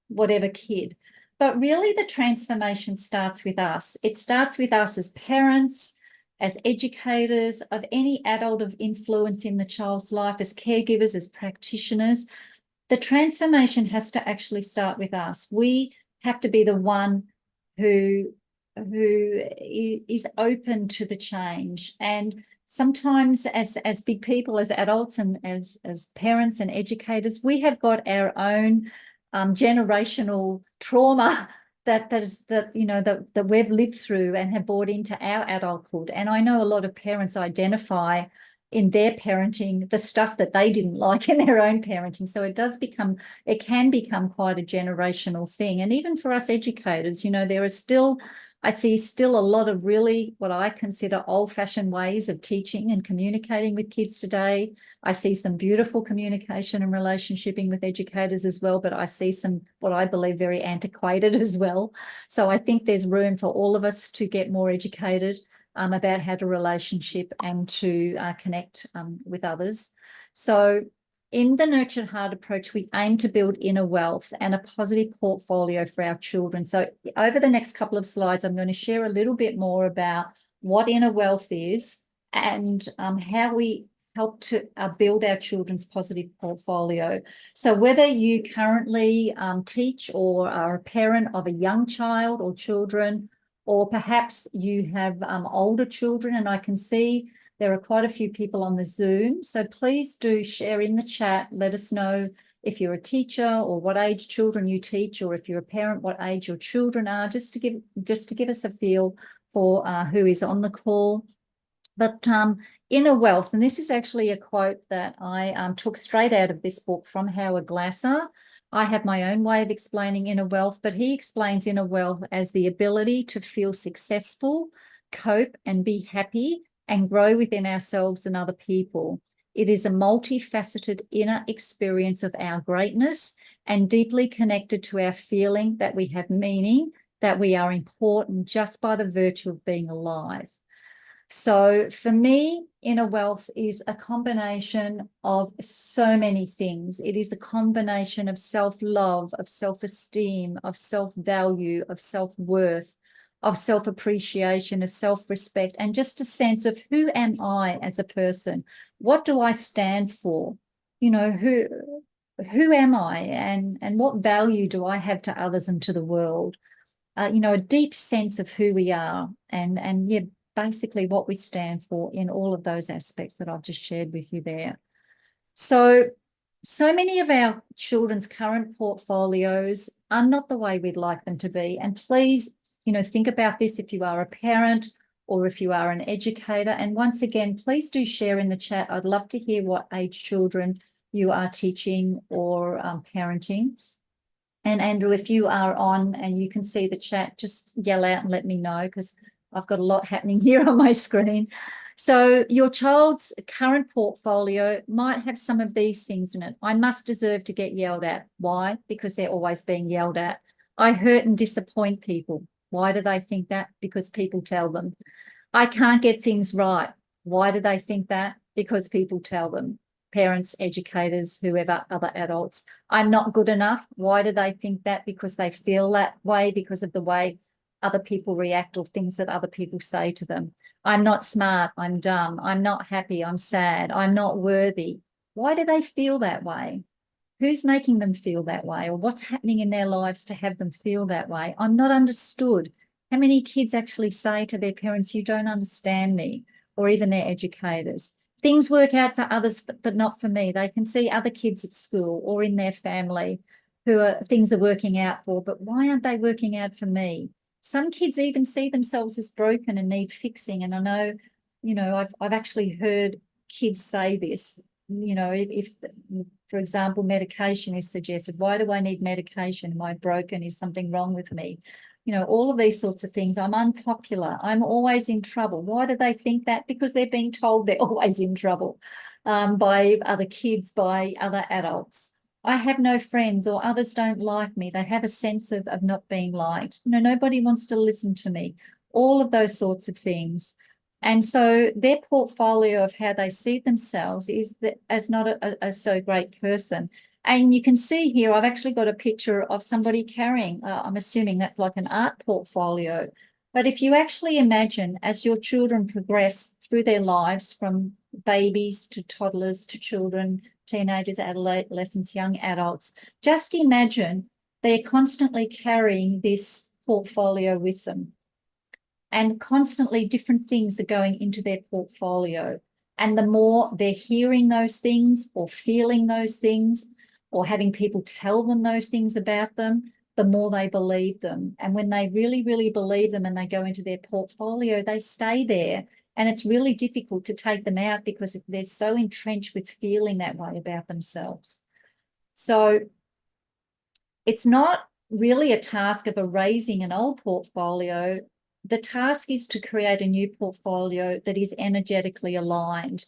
whatever kid. But really the transformation starts with us. It starts with us as parents, as educators, of any adult of influence in the child's life, as caregivers, as practitioners. The transformation has to actually start with us. We have to be the one who is open to the change. And sometimes as big people, as adults and as parents and educators, we have got our own generational trauma that we've lived through and have brought into our adulthood. And I know a lot of parents identify in their parenting the stuff that they didn't like in their own parenting. So it can become quite a generational thing. And even for us educators, I see still a lot of really what I consider old-fashioned ways of teaching and communicating with kids today. I see some beautiful communication and relationshiping with educators as well, but I see some what I believe very antiquated as well. So I think there's room for all of us to get more educated about how to relationship and to connect with others. So in the Nurtured Heart approach, we aim to build inner wealth and a positive portfolio for our children. So over the next couple of slides, I'm going to share a little bit more about what inner wealth is and how we help to build our children's positive portfolio. So whether you currently teach or are a parent of a young child or children, or perhaps you have older children, and I can see there are quite a few people on the Zoom. So please do share in the chat. Let us know if you're a teacher or what age children you teach, or if you're a parent, what age your children are, just to give us a feel for who is on the call. But inner wealth, and this is actually a quote that I took straight out of this book from Howard Glasser. I have my own way of explaining inner wealth, but he explains inner wealth as the ability to feel successful, cope and be happy, and grow within ourselves and other people. It is a multifaceted inner experience of our greatness and deeply connected to our feeling that we have meaning, that we are important just by the virtue of being alive. So for me, inner wealth is a combination of so many things. It is a combination of self-love, of self-esteem, of self-value, of self-worth, of self-appreciation, of self-respect, and just a sense of who am I as a person? What do I stand for? You know, who am I, and what value do I have to others and to the world? You know, a deep sense of who we are, and yeah, basically what we stand for in all of those aspects that I've just shared with you there. So many of our children's current portfolios are not the way we'd like them to be. And please, you know, think about this if you are a parent or if you are an educator. And once again, please do share in the chat. I'd love to hear what age children you are teaching or parenting. And Andrew, if you are on and you can see the chat, just yell out and let me know, because I've got a lot happening here on my screen. So your child's current portfolio might have some of these things in it. I must deserve to get yelled at. Why? Because they're always being yelled at. I hurt and disappoint people. Why do they think that? Because people tell them. I can't get things right. Why do they think that? Because people tell them. Parents, educators, whoever, other adults. I'm not good enough. Why do they think that? Because they feel that way because of the way other people react or things that other people say to them. I'm not smart. I'm dumb. I'm not happy. I'm sad. I'm not worthy. Why do they feel that way? Who's making them feel that way, or what's happening in their lives to have them feel that way? I'm not understood. How many kids actually say to their parents, you don't understand me, or even their educators? Things work out for others, but not for me. They can see other kids at school or in their family things are working out for, but why aren't they working out for me? Some kids even see themselves as broken and need fixing. And I know, you know, I've actually heard kids say this, you know, if for example, medication is suggested. Why do I need medication? Am I broken? Is something wrong with me? You know, all of these sorts of things. I'm unpopular. I'm always in trouble. Why do they think that? Because they're being told they're always in trouble by other kids, by other adults. I have no friends, or others don't like me. They have a sense of not being liked. You know, nobody wants to listen to me. All of those sorts of things. And so their portfolio of how they see themselves is that as not a so great person. And you can see here, I've actually got a picture of somebody carrying, I'm assuming that's like an art portfolio. But if you actually imagine as your children progress through their lives from babies to toddlers to children, teenagers, adolescents, young adults, just imagine they're constantly carrying this portfolio with them. And constantly different things are going into their portfolio. And the more they're hearing those things or feeling those things or having people tell them those things about them, the more they believe them. And when they really, really believe them and they go into their portfolio, they stay there. And it's really difficult to take them out because they're so entrenched with feeling that way about themselves. So it's not really a task of erasing an old portfolio. The task is to create a new portfolio that is energetically aligned.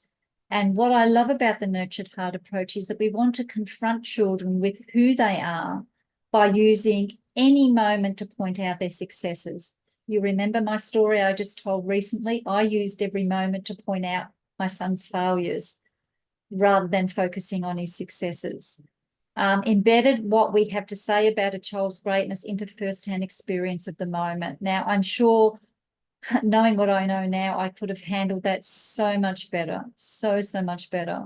And what I love about the Nurtured Heart approach is that we want to confront children with who they are by using any moment to point out their successes. You remember my story I just told recently? I used every moment to point out my son's failures rather than focusing on his successes. Embedded what we have to say about a child's greatness into first-hand experience of the moment. Now, I'm sure, knowing what I know now, I could have handled that so much better, so much better.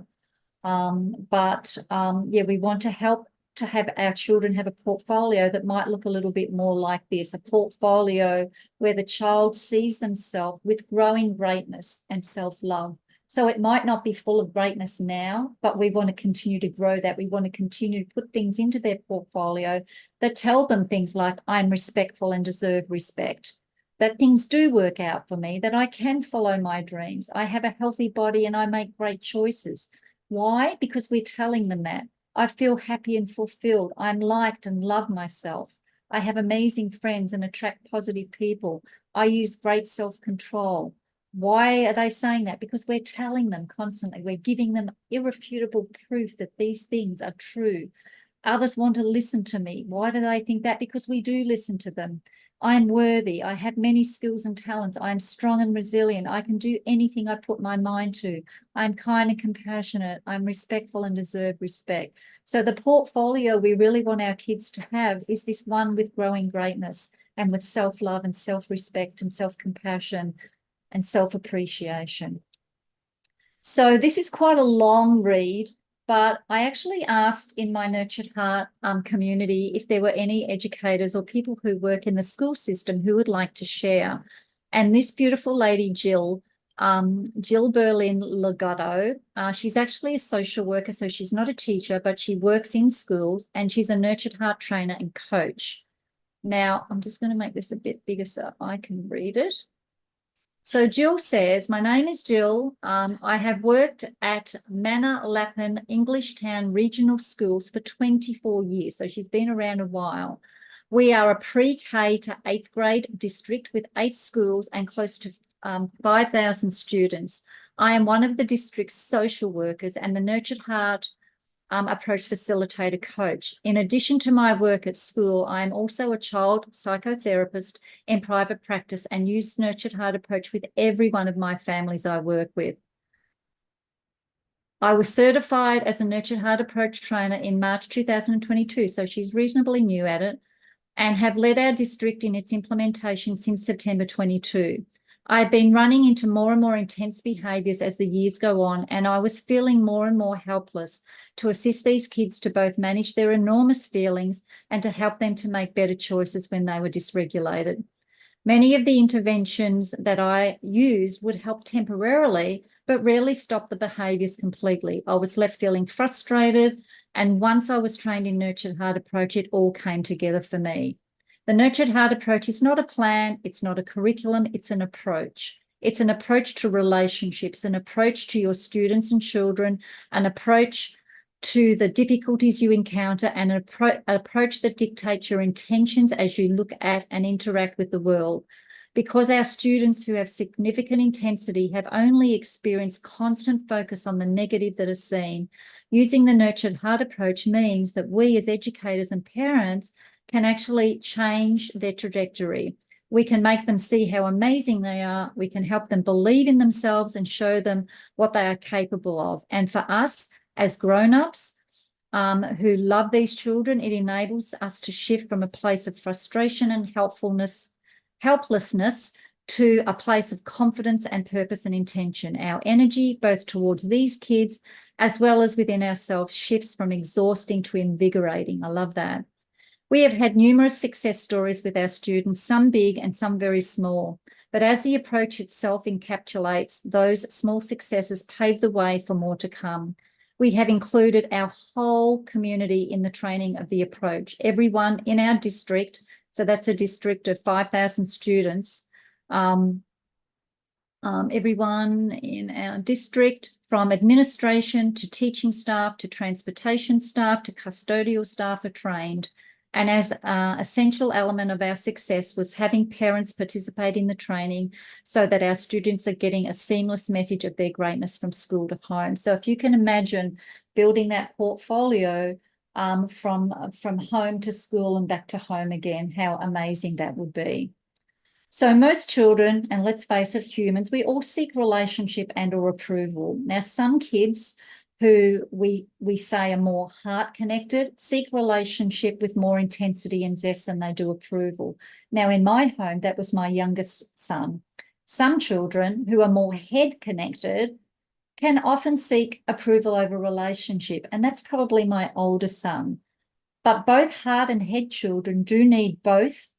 Yeah, we want to help to have our children have a portfolio that might look a little bit more like this, a portfolio where the child sees themselves with growing greatness and self-love. So it might not be full of greatness now, but we want to continue to grow that. We want to continue to put things into their portfolio that tell them things like, I'm respectful and deserve respect, that things do work out for me, that I can follow my dreams, I have a healthy body and I make great choices. Why? Because we're telling them that. I feel happy and fulfilled. I'm liked and love myself. I have amazing friends and attract positive people. I use great self-control. Why are they saying that? Because we're telling them constantly. We're giving them irrefutable proof that these things are true. Others want to listen to me. Why do they think that? Because we do listen to them. I'm worthy. I have many skills and talents. I'm strong and resilient. I can do anything I put my mind to. I'm kind and compassionate. I'm respectful and deserve respect. So the portfolio we really want our kids to have is this one with growing greatness and with self-love and self-respect and self-compassion and self-appreciation. So this is quite a long read, but I actually asked in my Nurtured Heart community if there were any educators or people who work in the school system who would like to share. And this beautiful lady, Jill Berlin Legato, she's actually a social worker, so she's not a teacher, but she works in schools and she's a Nurtured Heart trainer and coach. Now, I'm just going to make this a bit bigger so I can read it. So Jill says, my name is Jill. I have worked at Manor Lappin English Town Regional Schools for 24 years. So she's been around a while. We are a pre-K to 8th grade district with 8 schools and close to 5,000 students. I am one of the district's social workers and the Nurtured Heart approach facilitator coach. In addition to my work at school, I am also a child psychotherapist in private practice and use Nurtured Heart approach with every one of my families I work with. I was certified as a Nurtured Heart approach trainer in March 2022, so she's reasonably new at it, and have led our district in its implementation since September 22. I've been running into more and more intense behaviours as the years go on, and I was feeling more and more helpless to assist these kids to both manage their enormous feelings and to help them to make better choices when they were dysregulated. Many of the interventions that I used would help temporarily, but rarely stop the behaviours completely. I was left feeling frustrated, and once I was trained in Nurtured Heart approach, it all came together for me. The Nurtured Heart approach is not a plan, it's not a curriculum, it's an approach. It's an approach to relationships, an approach to your students and children, an approach to the difficulties you encounter, and an approach that dictates your intentions as you look at and interact with the world. Because our students who have significant intensity have only experienced constant focus on the negative that is seen, using the Nurtured Heart approach means that we as educators and parents can actually change their trajectory. We can make them see how amazing they are. We can help them believe in themselves and show them what they are capable of. And for us as grown-ups who love these children, it enables us to shift from a place of frustration and helplessness to a place of confidence and purpose and intention. Our energy, both towards these kids as well as within ourselves, shifts from exhausting to invigorating. I love that. We have had numerous success stories with our students, some big and some very small. But as the approach itself encapsulates, those small successes pave the way for more to come. We have included our whole community in the training of the approach. Everyone in our district, so that's a district of 5,000 students, everyone in our district, from administration to teaching staff to transportation staff to custodial staff, are trained. And as an essential element of our success was having parents participate in the training so that our students are getting a seamless message of their greatness from school to home. So if you can imagine building that portfolio from home to school and back to home again, how amazing that would be. So most children, and let's face it, humans, we all seek relationship and or approval. Now, some kids who we say are more heart connected seek relationship with more intensity and zest than they do approval. Now, in my home, that was my youngest son. Some children who are more head connected can often seek approval over relationship, and that's probably my oldest son. But both heart and head children do need both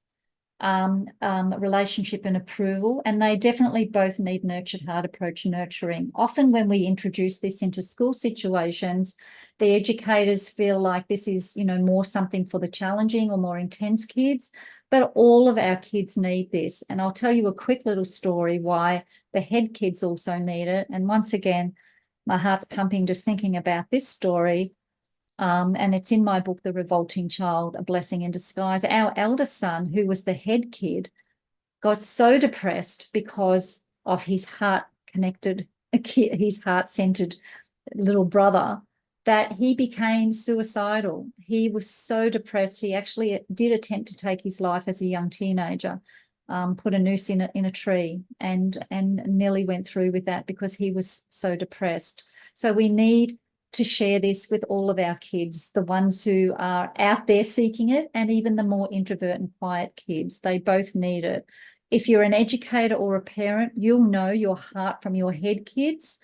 relationship and approval, and they definitely both need nurtured heart approach nurturing. Often when we introduce this into school situations, the educators feel like this is, more something for the challenging or more intense kids, but all of our kids need this. And I'll tell you a quick little story why the head kids also need it. And once again, my heart's pumping just thinking about this story. And it's in my book, The Revolting Child, A Blessing in Disguise. Our eldest son, who was the head kid, got so depressed because of his heart-connected, his heart-centered little brother, that he became suicidal. He was so depressed. He actually did attempt to take his life as a young teenager, put a noose in a tree, and nearly went through with that because he was so depressed. So we need to share this with all of our kids, the ones who are out there seeking it, and even the more introvert and quiet kids. They both need it. If you're an educator or a parent, you'll know your heart from your head kids.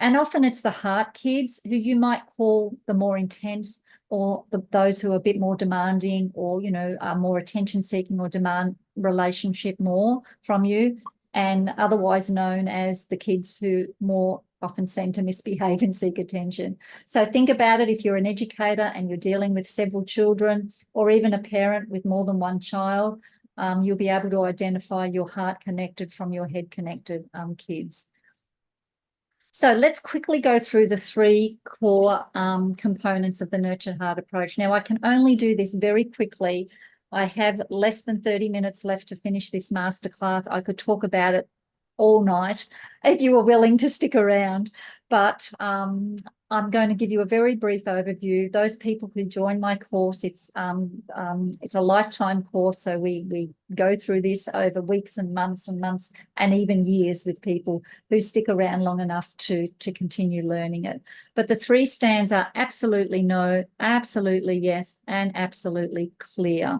And often it's the heart kids who you might call the more intense, or those who are a bit more demanding, or, are more attention seeking or demand relationship more from you, and otherwise known as the kids who more often seem to misbehave and seek attention. So think about it. If you're an educator and you're dealing with several children, or even a parent with more than one child, you'll be able to identify your heart connected from your head connected kids. So let's quickly go through the 3 core components of the nurtured heart approach. Now, I can only do this very quickly. I have less than 30 minutes left to finish this masterclass. I could talk about it all night if you were willing to stick around, but I'm going to give you a very brief overview. Those people who join my course, it's a lifetime course, so we go through this over weeks and months and even years with people who stick around long enough to continue learning it. But the 3 stands are absolutely no, absolutely yes, and absolutely clear.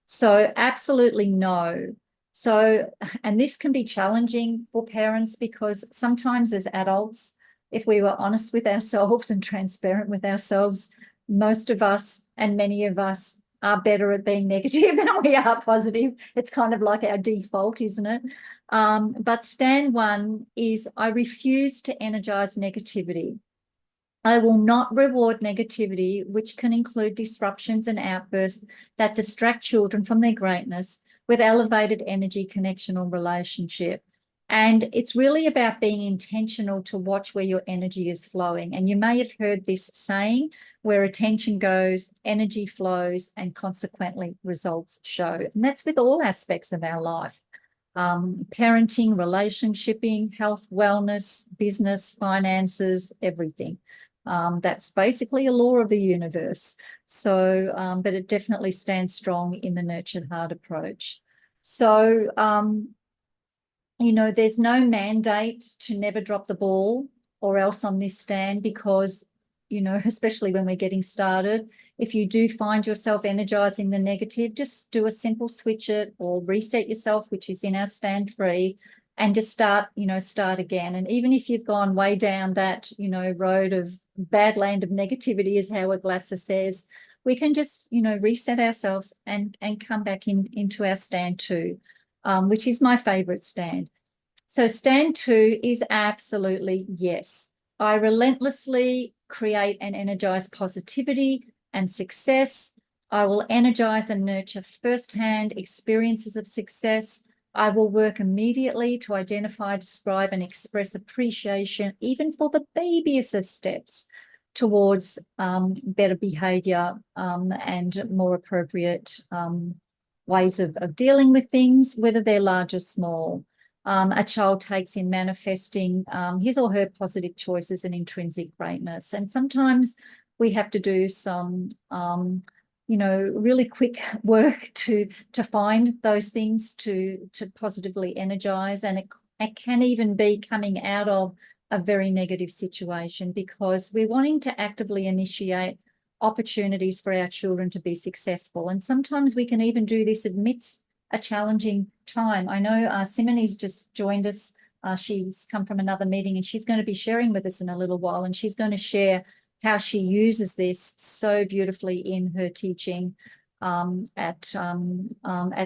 So absolutely no. So, and this can be challenging for parents, because sometimes as adults, if we were honest with ourselves and transparent with ourselves, most of us and many of us are better at being negative than we are positive. It's kind of like our default, isn't it? But stand 1 is, I refuse to energize negativity. I will not reward negativity, which can include disruptions and outbursts that distract children from their greatness, with elevated energy, connection, or relationship. And it's really about being intentional to watch where your energy is flowing. And you may have heard this saying, where attention goes, energy flows, and consequently results show. And that's with all aspects of our life. Parenting, relationshiping, health, wellness, business, finances, everything. That's basically a law of the universe. So, but it definitely stands strong in the nurtured heart approach. So, there's no mandate to never drop the ball or else on this stand, because, especially when we're getting started, if you do find yourself energizing the negative, just do a simple switch it or reset yourself, which is in our stand 3, and just start again. And even if you've gone way down that, road of bad land of negativity, as Howard Glasser says, we can just, reset ourselves and come back into our stand 2, which is my favorite stand. So stand 2 is absolutely yes. I relentlessly create and energize positivity and success. I will energize and nurture firsthand experiences of success. I will work immediately to identify, describe, and express appreciation, even for the babyest of steps, towards better behavior and more appropriate ways of dealing with things, whether they're large or small. A child takes in manifesting his or her positive choices and intrinsic greatness. And sometimes we have to do some, really quick work to find those things to positively energize. And it can even be coming out of a very negative situation, because we're wanting to actively initiate opportunities for our children to be successful. And sometimes we can even do this amidst a challenging time. I know Simone's just joined us. She's come from another meeting, and she's going to be sharing with us in a little while, and she's going to share how she uses this so beautifully in her teaching at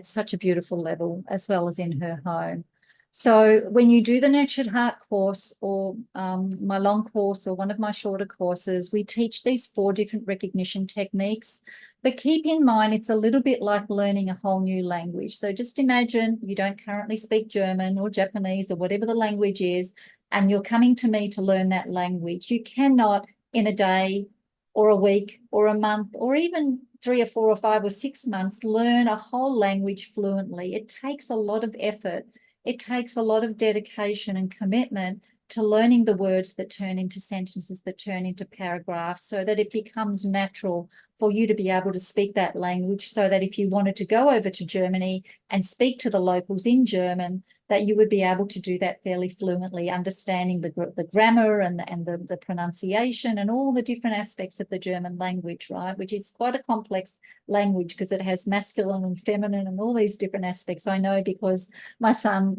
such a beautiful level, as well as in her home. So when you do the Nurtured Heart course, or my long course, or one of my shorter courses, we teach these 4 different recognition techniques. But keep in mind, it's a little bit like learning a whole new language. So just imagine you don't currently speak German or Japanese or whatever the language is, and you're coming to me to learn that language. You cannot, in a day or a week or a month or even 3 or 4 or 5 or 6 months, learn a whole language fluently. It takes a lot of effort. It takes a lot of dedication and commitment to learning the words that turn into sentences, that turn into paragraphs, so that it becomes natural for you to be able to speak that language, so that if you wanted to go over to Germany and speak to the locals in German, that you would be able to do that fairly fluently, understanding the grammar and the pronunciation and all the different aspects of the German language, right? Which is quite a complex language because it has masculine and feminine and all these different aspects. I know because my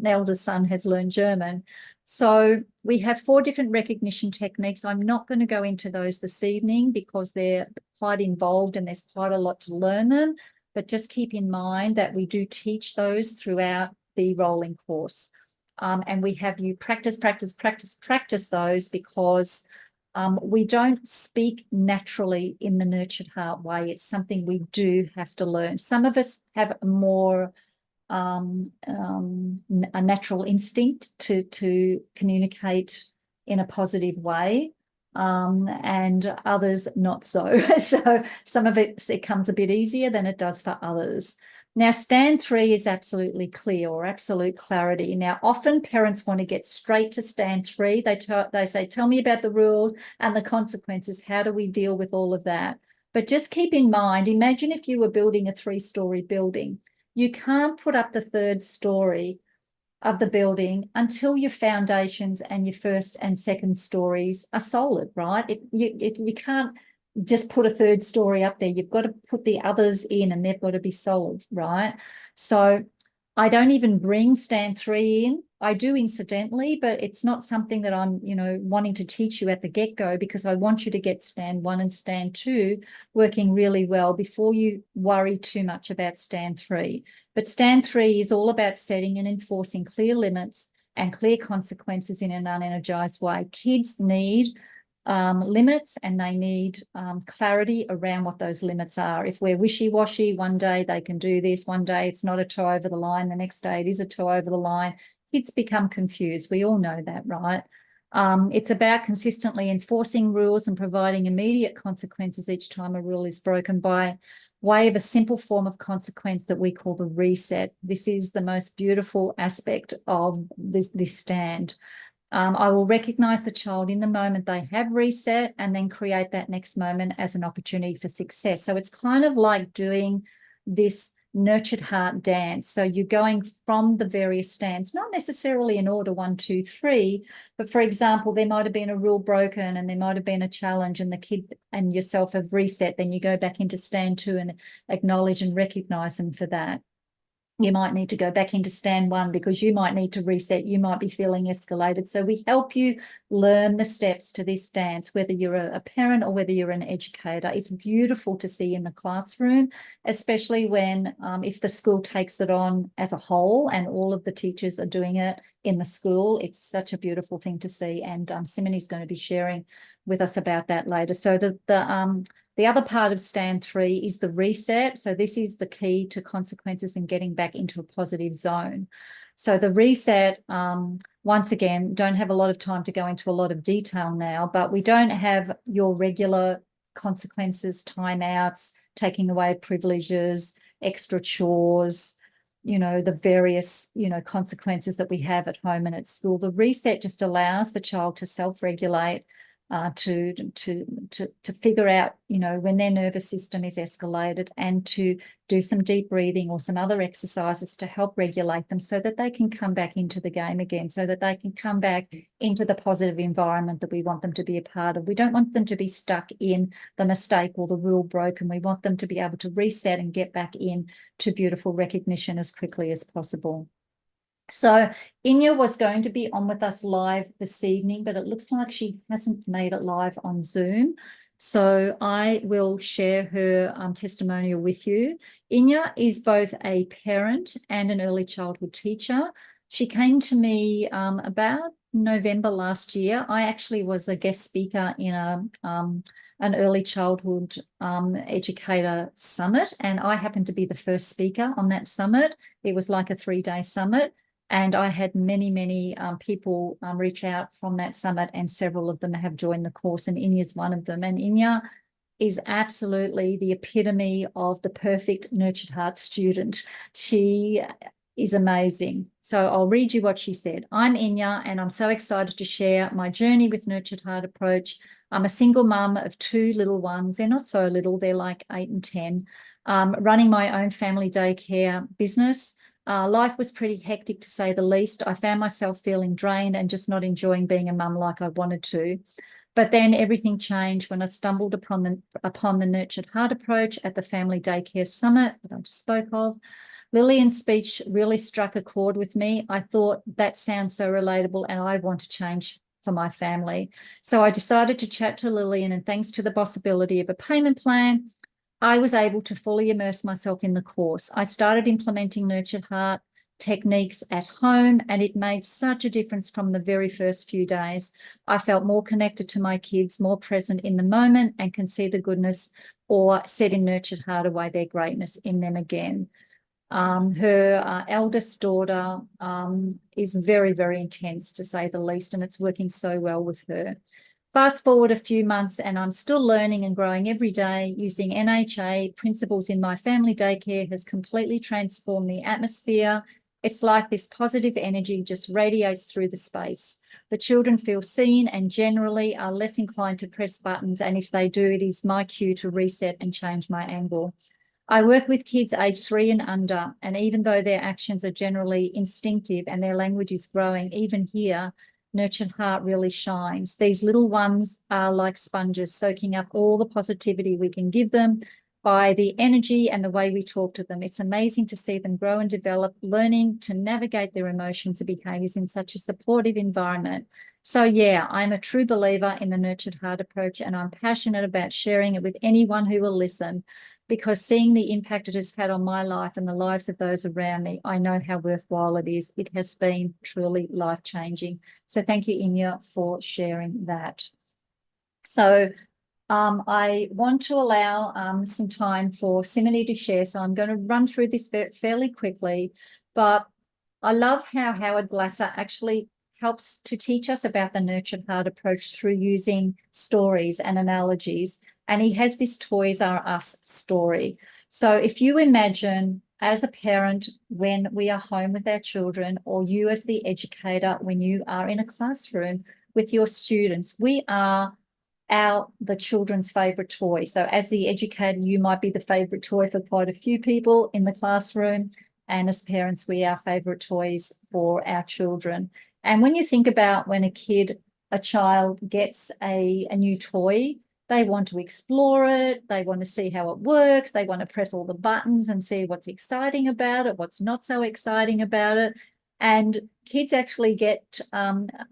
eldest son, has learned German. So we have 4 different recognition techniques. I'm not going to go into those this evening because they're quite involved and there's quite a lot to learn them. But just keep in mind that we do teach those throughout the rolling course. And we have you practice those, because we don't speak naturally in the Nurtured Heart way. It's something we do have to learn. Some of us have a more a natural instinct to communicate in a positive way, and others not so. So some of it comes a bit easier than it does for others. Now, stand 3 is absolutely clear, or absolute clarity. Now, often parents want to get straight to stand 3. They say, tell me about the rules and the consequences. How do we deal with all of that? But just keep in mind, imagine if you were building a 3-story building. You can't put up the 3rd story of the building until your foundations and your 1st and 2nd stories are solid, right? You can't just put a 3rd story up there. You've got to put the others in, and they've got to be solid, right? So I don't even bring stand 3 in. I do incidentally, but it's not something that I'm, wanting to teach you at the get-go, because I want you to get stand 1 and stand 2 working really well before you worry too much about stand 3. But stand 3 is all about setting and enforcing clear limits and clear consequences in an unenergized way. Kids need limits, and they need clarity around what those limits are. If we're wishy-washy, one day they can do this, one day it's not a toe over the line, the next day it is a toe over the line, kids become confused. We all know that, right? It's about consistently enforcing rules and providing immediate consequences each time a rule is broken by way of a simple form of consequence that we call the reset. This is the most beautiful aspect of this stand. I will recognize the child in the moment they have reset, and then create that next moment as an opportunity for success. So it's kind of like doing this Nurtured Heart dance. So you're going from the various stands, not necessarily in order 1, 2, 3, but for example, there might have been a rule broken and there might have been a challenge, and the kid and yourself have reset. Then you go back into stand 2 and acknowledge and recognize them for that. You might need to go back into stand 1 because you might need to reset. You might be feeling escalated. So we help you learn the steps to this dance, whether you're a parent or whether you're an educator. It's beautiful to see in the classroom, especially when if the school takes it on as a whole and all of the teachers are doing it in the school. It's such a beautiful thing to see. And Simone's going to be sharing with us about that later. So the other part of stand 3 is the reset. So this is the key to consequences and getting back into a positive zone. So the reset, once again, don't have a lot of time to go into a lot of detail now, but we don't have your regular consequences, timeouts, taking away privileges, extra chores, the various, consequences that we have at home and at school. The reset just allows the child to self-regulate, to figure out, when their nervous system is escalated, and to do some deep breathing or some other exercises to help regulate them, so that they can come back into the game again, so that they can come back into the positive environment that we want them to be a part of. We don't want them to be stuck in the mistake or the rule broken. We want them to be able to reset and get back in to beautiful recognition as quickly as possible. So Inya was going to be on with us live this evening, but it looks like she hasn't made it live on Zoom. So I will share her testimonial with you. Inya is both a parent and an early childhood teacher. She came to me about November last year. I actually was a guest speaker in an early childhood educator summit, and I happened to be the first speaker on that summit. It was like a 3-day summit. And I had many people reach out from that summit, and several of them have joined the course, and Inya's one of them. And Inya is absolutely the epitome of the perfect nurtured heart student. She is amazing. So I'll read you what she said. I'm Inya, and I'm so excited to share my journey with Nurtured Heart Approach. I'm a single mum of 2 little ones. They're not so little, they're like 8 and 10, running my own family daycare business. Life was pretty hectic, to say the least. I found myself feeling drained and just not enjoying being a mum like I wanted to. But then everything changed when I stumbled upon the Nurtured Heart Approach at the Family Daycare Summit that I just spoke of. Lillian's speech really struck a chord with me. I thought, that sounds so relatable, and I want to change for my family. So I decided to chat to Lillian, and thanks to the possibility of a payment plan, I was able to fully immerse myself in the course. I started implementing Nurtured Heart techniques at home, and it made such a difference from the very first few days. I felt more connected to my kids, more present in the moment, and can see the goodness, or said in Nurtured Heart, away their greatness in them again. Her eldest daughter is very intense, to say the least, and it's working so well with her. Fast forward a few months, and I'm still learning and growing every day. Using NHA principles in my family daycare has completely transformed the atmosphere. It's like this positive energy just radiates through the space. The children feel seen and generally are less inclined to press buttons, and if they do, it is my cue to reset and change my angle. I work with kids aged 3 and under, and even though their actions are generally instinctive and their language is growing, even here, Nurtured Heart really shines. These little ones are like sponges, soaking up all the positivity we can give them by the energy and the way we talk to them. It's amazing to see them grow and develop, learning to navigate their emotions and behaviours in such a supportive environment. So yeah, I'm a true believer in the Nurtured Heart approach, and I'm passionate about sharing it with anyone who will listen, because seeing the impact it has had on my life and the lives of those around me, I know how worthwhile it is. It has been truly life-changing. So thank you, Inya, for sharing that. So I want to allow some time for Simone to share. So I'm going to run through this fairly quickly, but I love how Howard Glasser actually helps to teach us about the Nurtured Heart approach through using stories and analogies. And he has this Toys R Us story. So if you imagine, as a parent, when we are home with our children, or you as the educator, when you are in a classroom with your students, we are the children's favorite toy. So as the educator, you might be the favorite toy for quite a few people in the classroom. And as parents, we are favorite toys for our children. And when you think about when a child gets a new toy, they want to explore it. They want to see how it works. They want to press all the buttons and see what's exciting about it, what's not so exciting about it. And kids actually get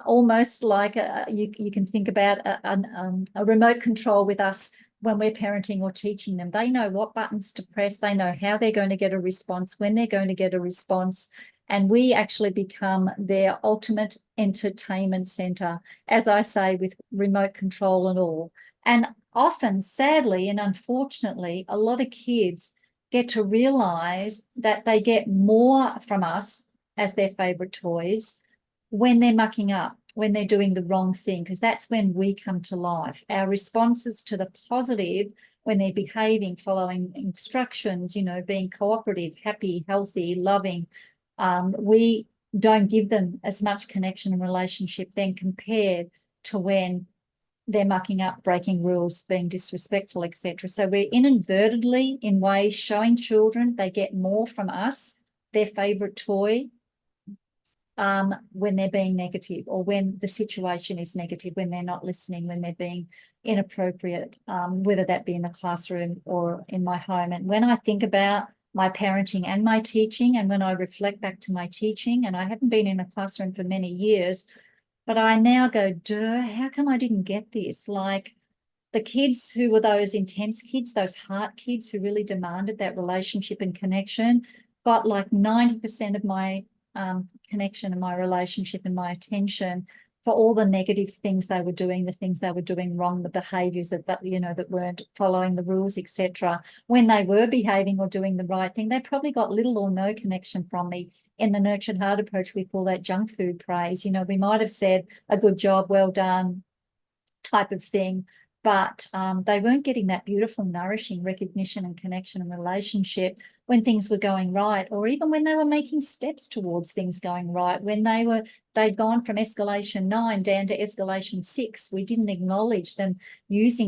almost like you can think about a remote control with us when we're parenting or teaching them. They know what buttons to press. They know how they're going to get a response, when they're going to get a response. And we actually become their ultimate entertainment center, as I say, with remote control and all. And often, sadly and unfortunately, a lot of kids get to realize that they get more from us as their favorite toys when they're mucking up, when they're doing the wrong thing, because that's when we come to life. Our responses to the positive, when they're behaving, following instructions, being cooperative, happy, healthy, loving, we don't give them as much connection and relationship then compared to when they're mucking up, breaking rules, being disrespectful, etc. So we're inadvertently, in ways, showing children they get more from us, their favorite toy, when they're being negative, or when the situation is negative, when they're not listening, when they're being inappropriate, whether that be in a classroom or in my home. And when I think about my parenting and my teaching, and when I reflect back to my teaching, and I haven't been in a classroom for many years, but I now go, duh, how come I didn't get this? Like, the kids who were those intense kids, those heart kids who really demanded that relationship and connection, got like 90% of my connection and my relationship and my attention for all the negative things they were doing, the things they were doing wrong, the behaviours that that weren't following the rules, etc. When they were behaving or doing the right thing, they probably got little or no connection from me. In the nurtured heart approach, we call that junk food praise. We might have said a good job, well done, type of thing, but they weren't getting that beautiful, nourishing recognition and connection and relationship when things were going right, or even when they were making steps towards things going right. When they'd gone from escalation 9 down to escalation 6, we didn't acknowledge them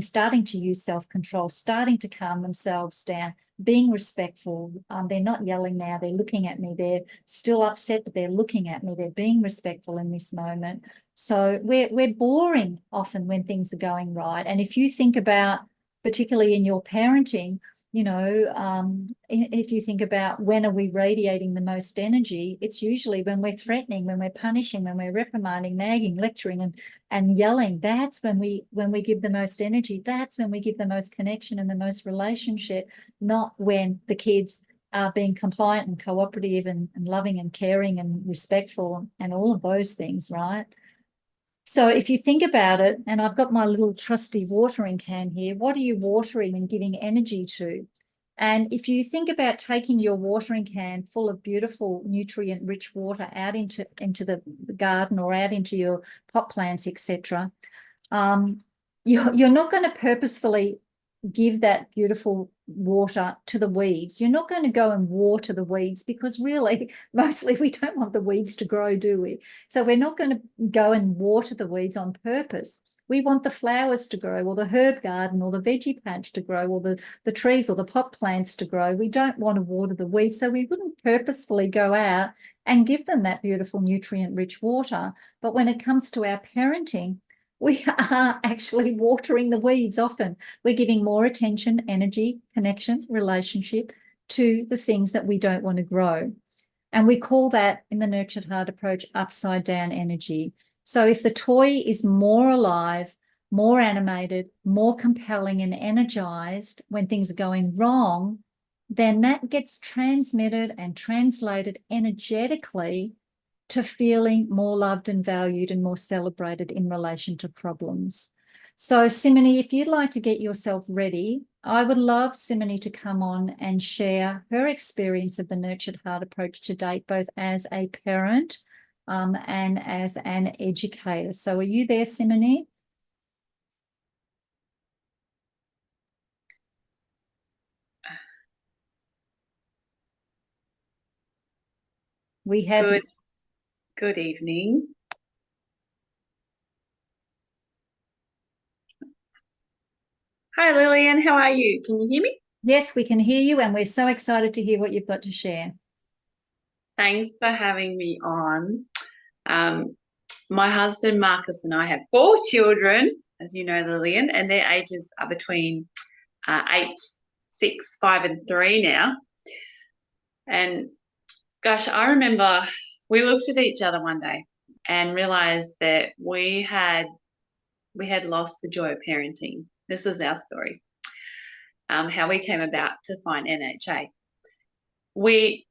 starting to use self-control, starting to calm themselves down, being respectful. They're not yelling now, they're looking at me. They're still upset, but they're looking at me. They're being respectful in this moment. So we're boring often when things are going right. And if you think about, particularly in your parenting, if you think about when are we radiating the most energy, it's usually when we're threatening, when we're punishing, when we're reprimanding, nagging, lecturing, and yelling. That's when we give the most energy. That's when we give the most connection and the most relationship, not when the kids are being compliant and cooperative and loving and caring and respectful and all of those things, right? So if you think about it, and I've got my little trusty watering can here, what are you watering and giving energy to? And if you think about taking your watering can full of beautiful, nutrient-rich water out into the garden or out into your pot plants, etc., you're not going to purposefully give that beautiful water to the weeds. You're not going to go and water the weeds, because really, mostly we don't want the weeds to grow, do we? So we're not going to go and water the weeds on purpose. We want the flowers to grow, or the herb garden, or the veggie patch to grow, or the trees or the pot plants to grow. We don't want to water the weeds, so we wouldn't purposefully go out and give them that beautiful nutrient-rich water. But when it comes to our parenting, we are actually watering the weeds often. We're giving more attention, energy, connection, relationship to the things that we don't want to grow. And we call that, in the nurtured heart approach, upside down energy. So if the toy is more alive, more animated, more compelling and energized when things are going wrong, then that gets transmitted and translated energetically to feeling more loved and valued and more celebrated in relation to problems. So Simone, if you'd like to get yourself ready, I would love Simone to come on and share her experience of the nurtured heart approach to date, both as a parent and as an educator. So are you there, Simone? We have Good evening. Hi, Lillian. How are you? Can you hear me? Yes, we can hear you, and we're so excited to hear what you've got to share. Thanks for having me on. My husband, Marcus, and I have 4 children, as you know, Lillian, and their ages are between 8, 6, 5, and 3 now. And gosh, I remember we looked at each other one day and realized that we had lost the joy of parenting. This is our story. How we came about to find NHA. We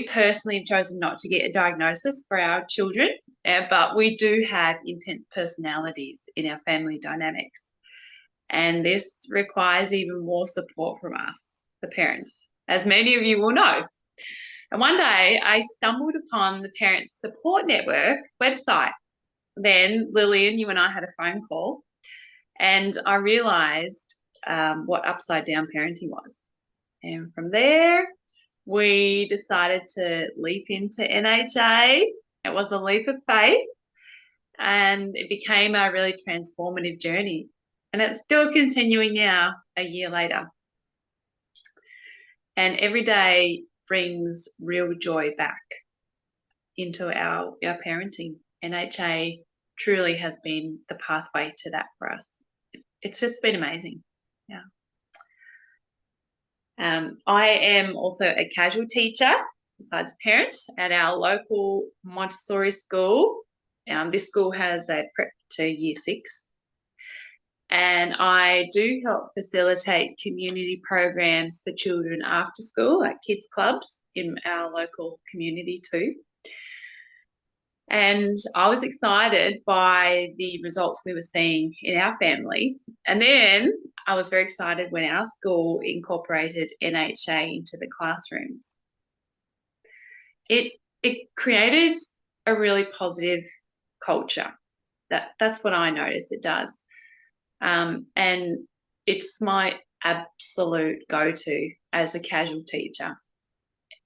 personally have chosen not to get a diagnosis for our children, but we do have intense personalities in our family dynamics. And this requires even more support from us, the parents, as many of you will know. And one day I stumbled upon the Parent Support Network website. Then, Lillian, you and I had a phone call, and I realised what upside down parenting was. And from there, we decided to leap into NHA. It was a leap of faith, and it became a really transformative journey. And it's still continuing now, a year later. And every day brings real joy back into our parenting. NHA truly has been the pathway to that for us. It's just been amazing. Yeah. I am also a casual teacher, besides parent, at our local Montessori school. This school has a prep to year 6. And I do help facilitate community programs for children after school, like kids clubs in our local community too. And I was excited by the results we were seeing in our family. And then I was very excited when our school incorporated NHA into the classrooms. It created a really positive culture. That's what I noticed it does. And it's my absolute go-to as a casual teacher.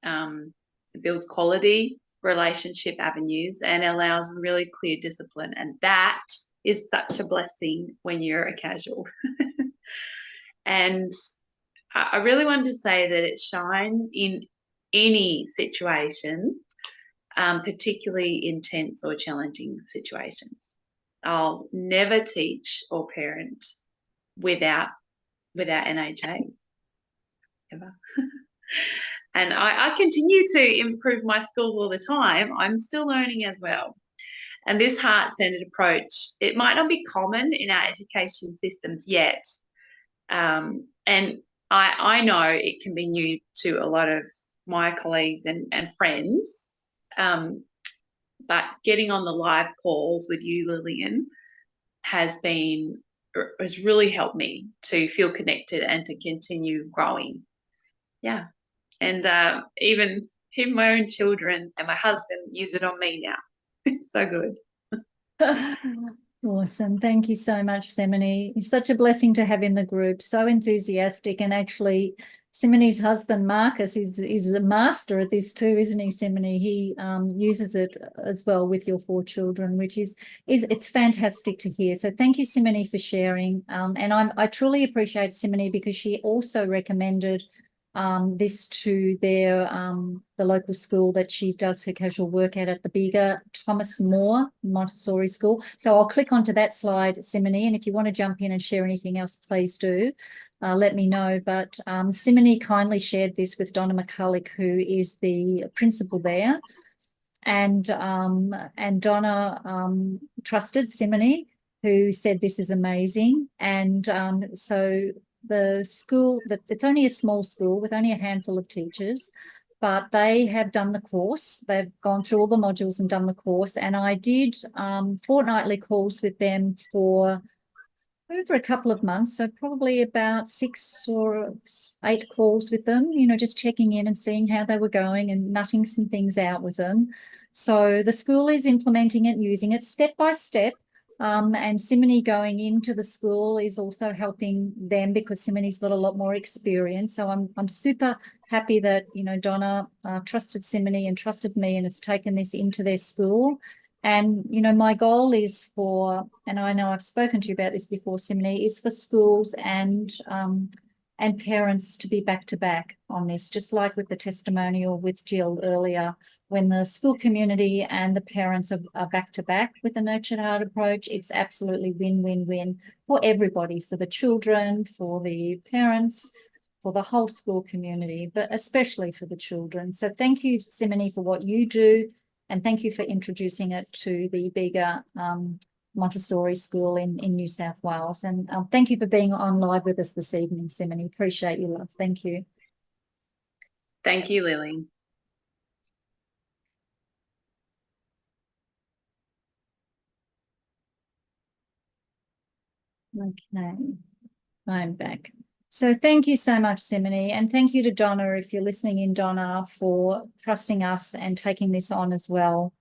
It builds quality relationship avenues and allows really clear discipline. And that is such a blessing when you're a casual. And I really wanted to say that it shines in any situation, particularly intense or challenging situations. I'll never teach or parent without NHA, ever. And I continue to improve my skills all the time. I'm still learning as well. And this heart-centered approach, it might not be common in our education systems yet. And I know it can be new to a lot of my colleagues and friends. But getting on the live calls with you, Lillian, has really helped me to feel connected and to continue growing. Yeah. And even my own children and my husband use it on me now. It's so good. Awesome. Thank you so much, Simone. It's such a blessing to have in the group. So enthusiastic. And actually, Simone's husband, Marcus, is a master at this too, isn't he, Simone? He uses it as well with your 4 children, which is it's fantastic to hear. So thank you, Simone, for sharing. And I truly appreciate Simone because she also recommended this to the local school that she does her casual work at the bigger Thomas More Montessori school. So I'll click onto that slide, Simone, and if you want to jump in and share anything else, please do. Let me know. But Simone kindly shared this with Donna McCulloch, who is the principal there. And Donna trusted Simone, who said this is amazing. And so the school, it's only a small school with only a handful of teachers, but they have done the course. They've gone through all the modules and done the course. And I did fortnightly calls with them for over a couple of months, so probably about 6 or 8 calls with them, just checking in and seeing how they were going and nutting some things out with them. So the school is implementing it, using it step by step. And Simone going into the school is also helping them because Simone's got a lot more experience. So I'm super happy that, Donna trusted Simone and trusted me and has taken this into their school. And, my goal is and I know I've spoken to you about this before, Simone, is for schools and parents to be back to back on this, just like with the testimonial with Jill earlier. When the school community and the parents are back to back with the Nurtured Heart approach, it's absolutely win-win-win for everybody, for the children, for the parents, for the whole school community, but especially for the children. So thank you, Simone, for what you do. And thank you for introducing it to the bigger Montessori school in New South Wales. And thank you for being on live with us this evening, Simone. Appreciate you, love. Thank you. Thank you, Lily. Okay, I'm back. So thank you so much, Simone, and thank you to Donna, if you're listening in, Donna, for trusting us and taking this on as well.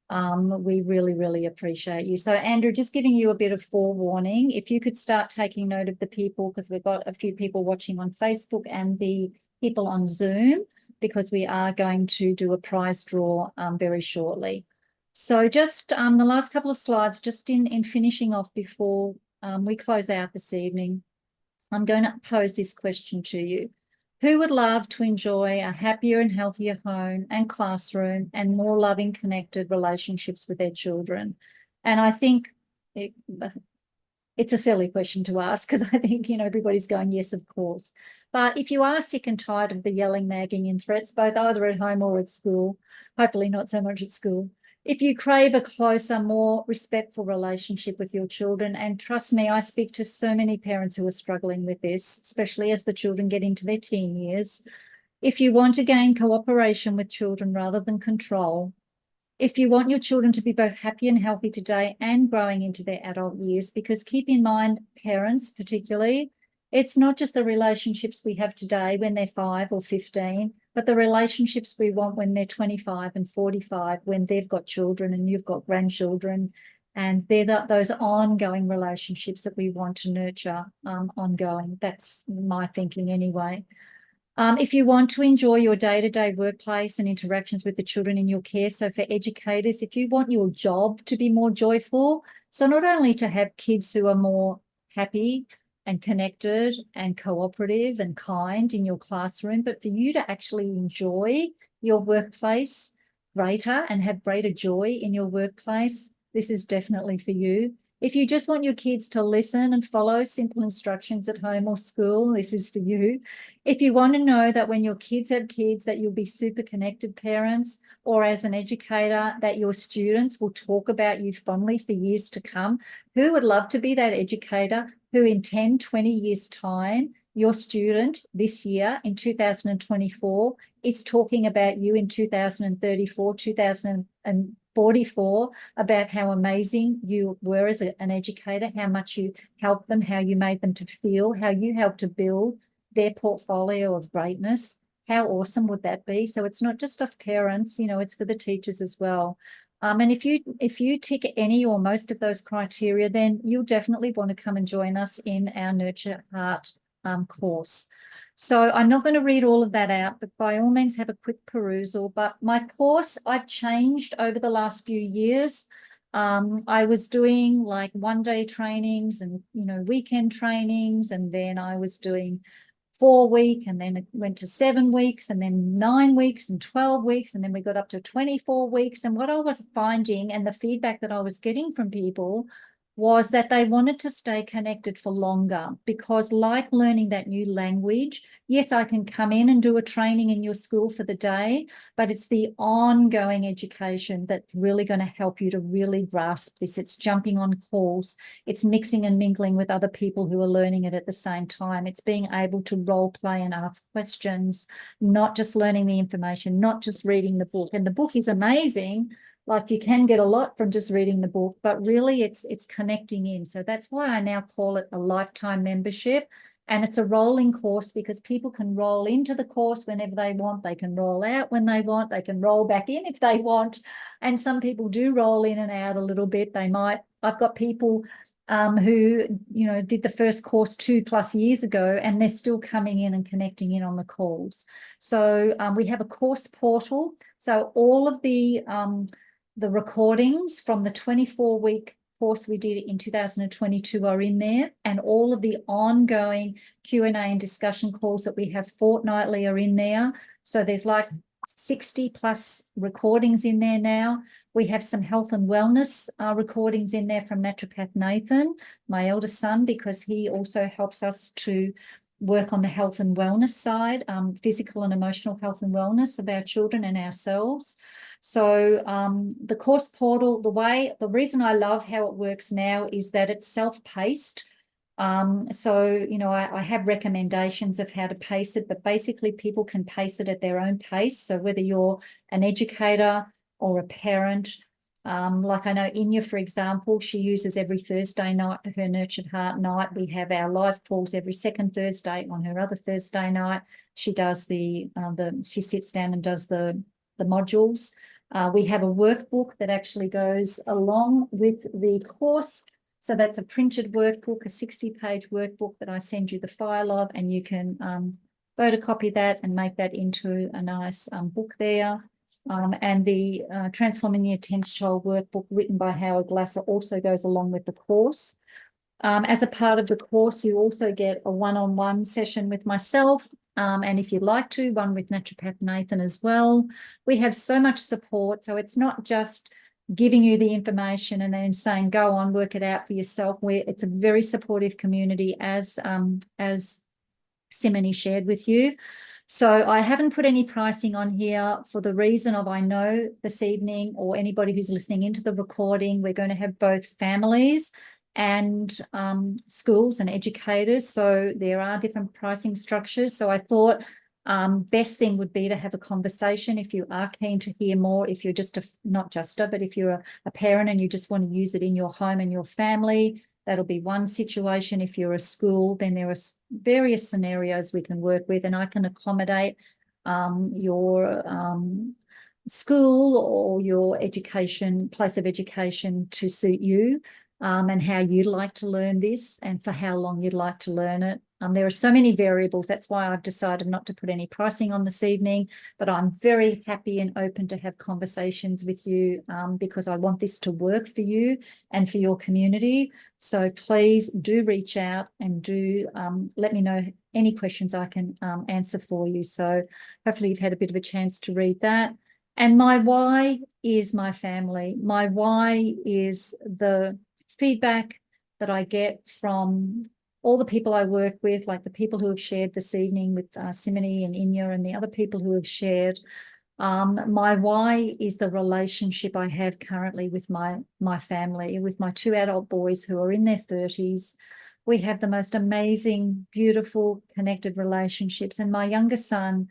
We really, really appreciate you. So Andrew, just giving you a bit of forewarning, if you could start taking note of the people, because we've got a few people watching on Facebook and the people on Zoom, because we are going to do a prize draw very shortly. So just the last couple of slides, just in finishing off before we close out this evening, I'm going to pose this question to you. Who would love to enjoy a happier and healthier home and classroom and more loving, connected relationships with their children? And I think it's a silly question to ask because I think, everybody's going, yes, of course. But if you are sick and tired of the yelling, nagging and threats, both either at home or at school, hopefully not so much at school, If you crave a closer, more respectful relationship with your children, and trust me, I speak to so many parents who are struggling with this, especially as the children get into their teen years. If you want to gain cooperation with children rather than control, if you want your children to be both happy and healthy today and growing into their adult years, because keep in mind, parents particularly, it's not just the relationships we have today when they're 5 or 15, but the relationships we want when they're 25 and 45, when they've got children and you've got grandchildren. And they're those ongoing relationships that we want to nurture ongoing. That's my thinking anyway. If you want to enjoy your day-to-day workplace and interactions with the children in your care, so for educators, if you want your job to be more joyful, so not only to have kids who are more happy and connected and cooperative and kind in your classroom, but for you to actually enjoy your workplace greater and have greater joy in your workplace, this is definitely for you. If you just want your kids to listen and follow simple instructions at home or school, this is for you. If you want to know that when your kids have kids, that you'll be super connected parents, or as an educator, that your students will talk about you fondly for years to come, who would love to be that educator who in 10, 20 years' time, your student this year in 2024 is talking about you in 2034, 2044, about how amazing you were as an educator, how much you helped them, how you made them to feel, how you helped to build their portfolio of greatness. How awesome would that be? So it's not just us parents, you know, it's for the teachers as well. And if you tick any or most of those criteria, then you'll definitely want to come and join us in our Nurture Heart course. So I'm not going to read all of that out, but by all means have a quick perusal. But my course, I've changed over the last few years. I was doing like one-day trainings and, you know, weekend trainings, and then I was doing 4-week, and then it went to 7 weeks, and then 9 weeks and 12 weeks, and then we got up to 24 weeks. And what I was finding, and the feedback that I was getting from people, was that they wanted to stay connected for longer, because like learning that new language, yes, I can come in and do a training in your school for the day, but it's the ongoing education that's really going to help you to really grasp this. It's jumping on calls, it's mixing and mingling with other people who are learning it at the same time. It's being able to role play and ask questions, not just learning the information, not just reading the book. And the book is amazing. Like, you can get a lot from just reading the book, but really it's connecting in. So that's why I now call it a lifetime membership. And it's a rolling course, because people can roll into the course whenever they want. They can roll out when they want. They can roll back in if they want. And some people do roll in and out a little bit. They might, I've got people who, you know, did the first course 2+ years ago, and they're still coming in and connecting in on the calls. So we have a course portal. So all of the recordings from the 24-week course we did in 2022 are in there, and all of the ongoing Q&A and discussion calls that we have fortnightly are in there. So there's like 60+ recordings in there now. We have some health and wellness recordings in there from Naturopath Nathan, my eldest son, because he also helps us to work on the health and wellness side, physical and emotional health and wellness of our children and ourselves. So the course portal, the reason I love how it works now is that it's self-paced. So, you know, I have recommendations of how to pace it, but basically people can pace it at their own pace. So whether you're an educator or a parent, like I know Inya, for example, she uses every Thursday night for her Nurtured Heart night. We have our live calls every second Thursday. On her other Thursday night, she does she sits down and does the modules. We have a workbook that actually goes along with the course. So that's a printed workbook, a 60-page workbook that I send you the file of, and you can photocopy that and make that into a nice book there. And the Transforming the Attention Child workbook, written by Howard Glasser, also goes along with the course. As a part of the course, you also get a one-on-one session with myself, and if you'd like to, one with Naturopath Nathan as well. We have so much support, so it's not just giving you the information and then saying, go on, work it out for yourself. It's a very supportive community, as Simone shared with you. So I haven't put any pricing on here for the reason of I know this evening, or anybody who's listening into the recording, we're going to have both families and schools and educators. So there are different pricing structures. So I thought best thing would be to have a conversation if you are keen to hear more, if you're just but if you're a parent and you just want to use it in your home and your family, that'll be one situation. If you're a school, then there are various scenarios we can work with, and I can accommodate your school or your education, place of education to suit you, and how you'd like to learn this and for how long you'd like to learn it. There are so many variables. That's why I've decided not to put any pricing on this evening, but I'm very happy and open to have conversations with you because I want this to work for you and for your community. So please do reach out and do let me know any questions I can answer for you. So hopefully you've had a bit of a chance to read that. And my why is my family. My why is the feedback that I get from all the people I work with, like the people who have shared this evening with Simone and Inya and the other people who have shared. My why is the relationship I have currently with my family, with my 2 adult boys who are in their 30s. We have the most amazing, beautiful, connected relationships. And my younger son,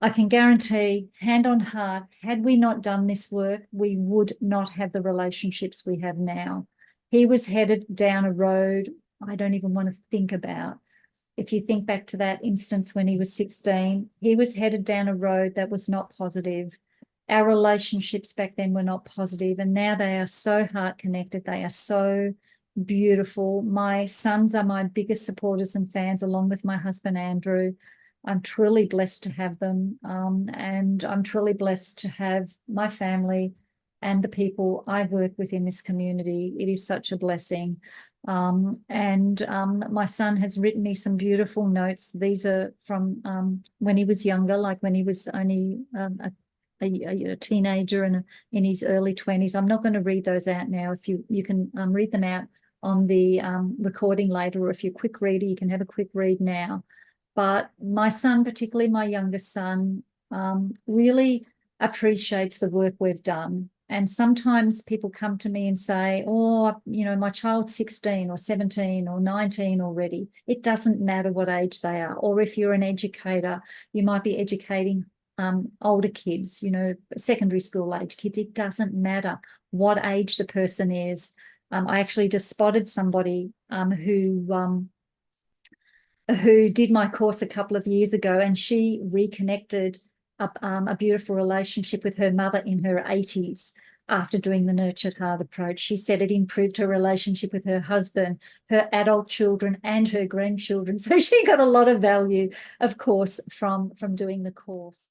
I can guarantee, hand on heart, had we not done this work, we would not have the relationships we have now. He was headed down a road I don't even want to think about. If you think back to that instance when he was 16, he was headed down a road that was not positive. Our relationships back then were not positive, and now they are so heart connected. They are so beautiful. My sons are my biggest supporters and fans, along with my husband, Andrew. I'm truly blessed to have them, and I'm truly blessed to have my family and the people I work with in this community. It is such a blessing. My son has written me some beautiful notes. These are from when he was younger, like when he was only a teenager and in his early 20s. I'm not going to read those out now. If you can read them out on the recording later, or if you're a quick reader, you can have a quick read now. But my son, particularly my youngest son, really appreciates the work we've done. And sometimes people come to me and say, oh, my child's 16 or 17 or 19 already. It doesn't matter what age they are. Or if you're an educator, you might be educating older kids, secondary school age kids. It doesn't matter what age the person is. I actually just spotted somebody who did my course a couple of years ago, and she reconnected a beautiful relationship with her mother in her 80s after doing the Nurtured Heart approach. She said it improved her relationship with her husband, her adult children, and her grandchildren. So she got a lot of value, of course, from doing the course.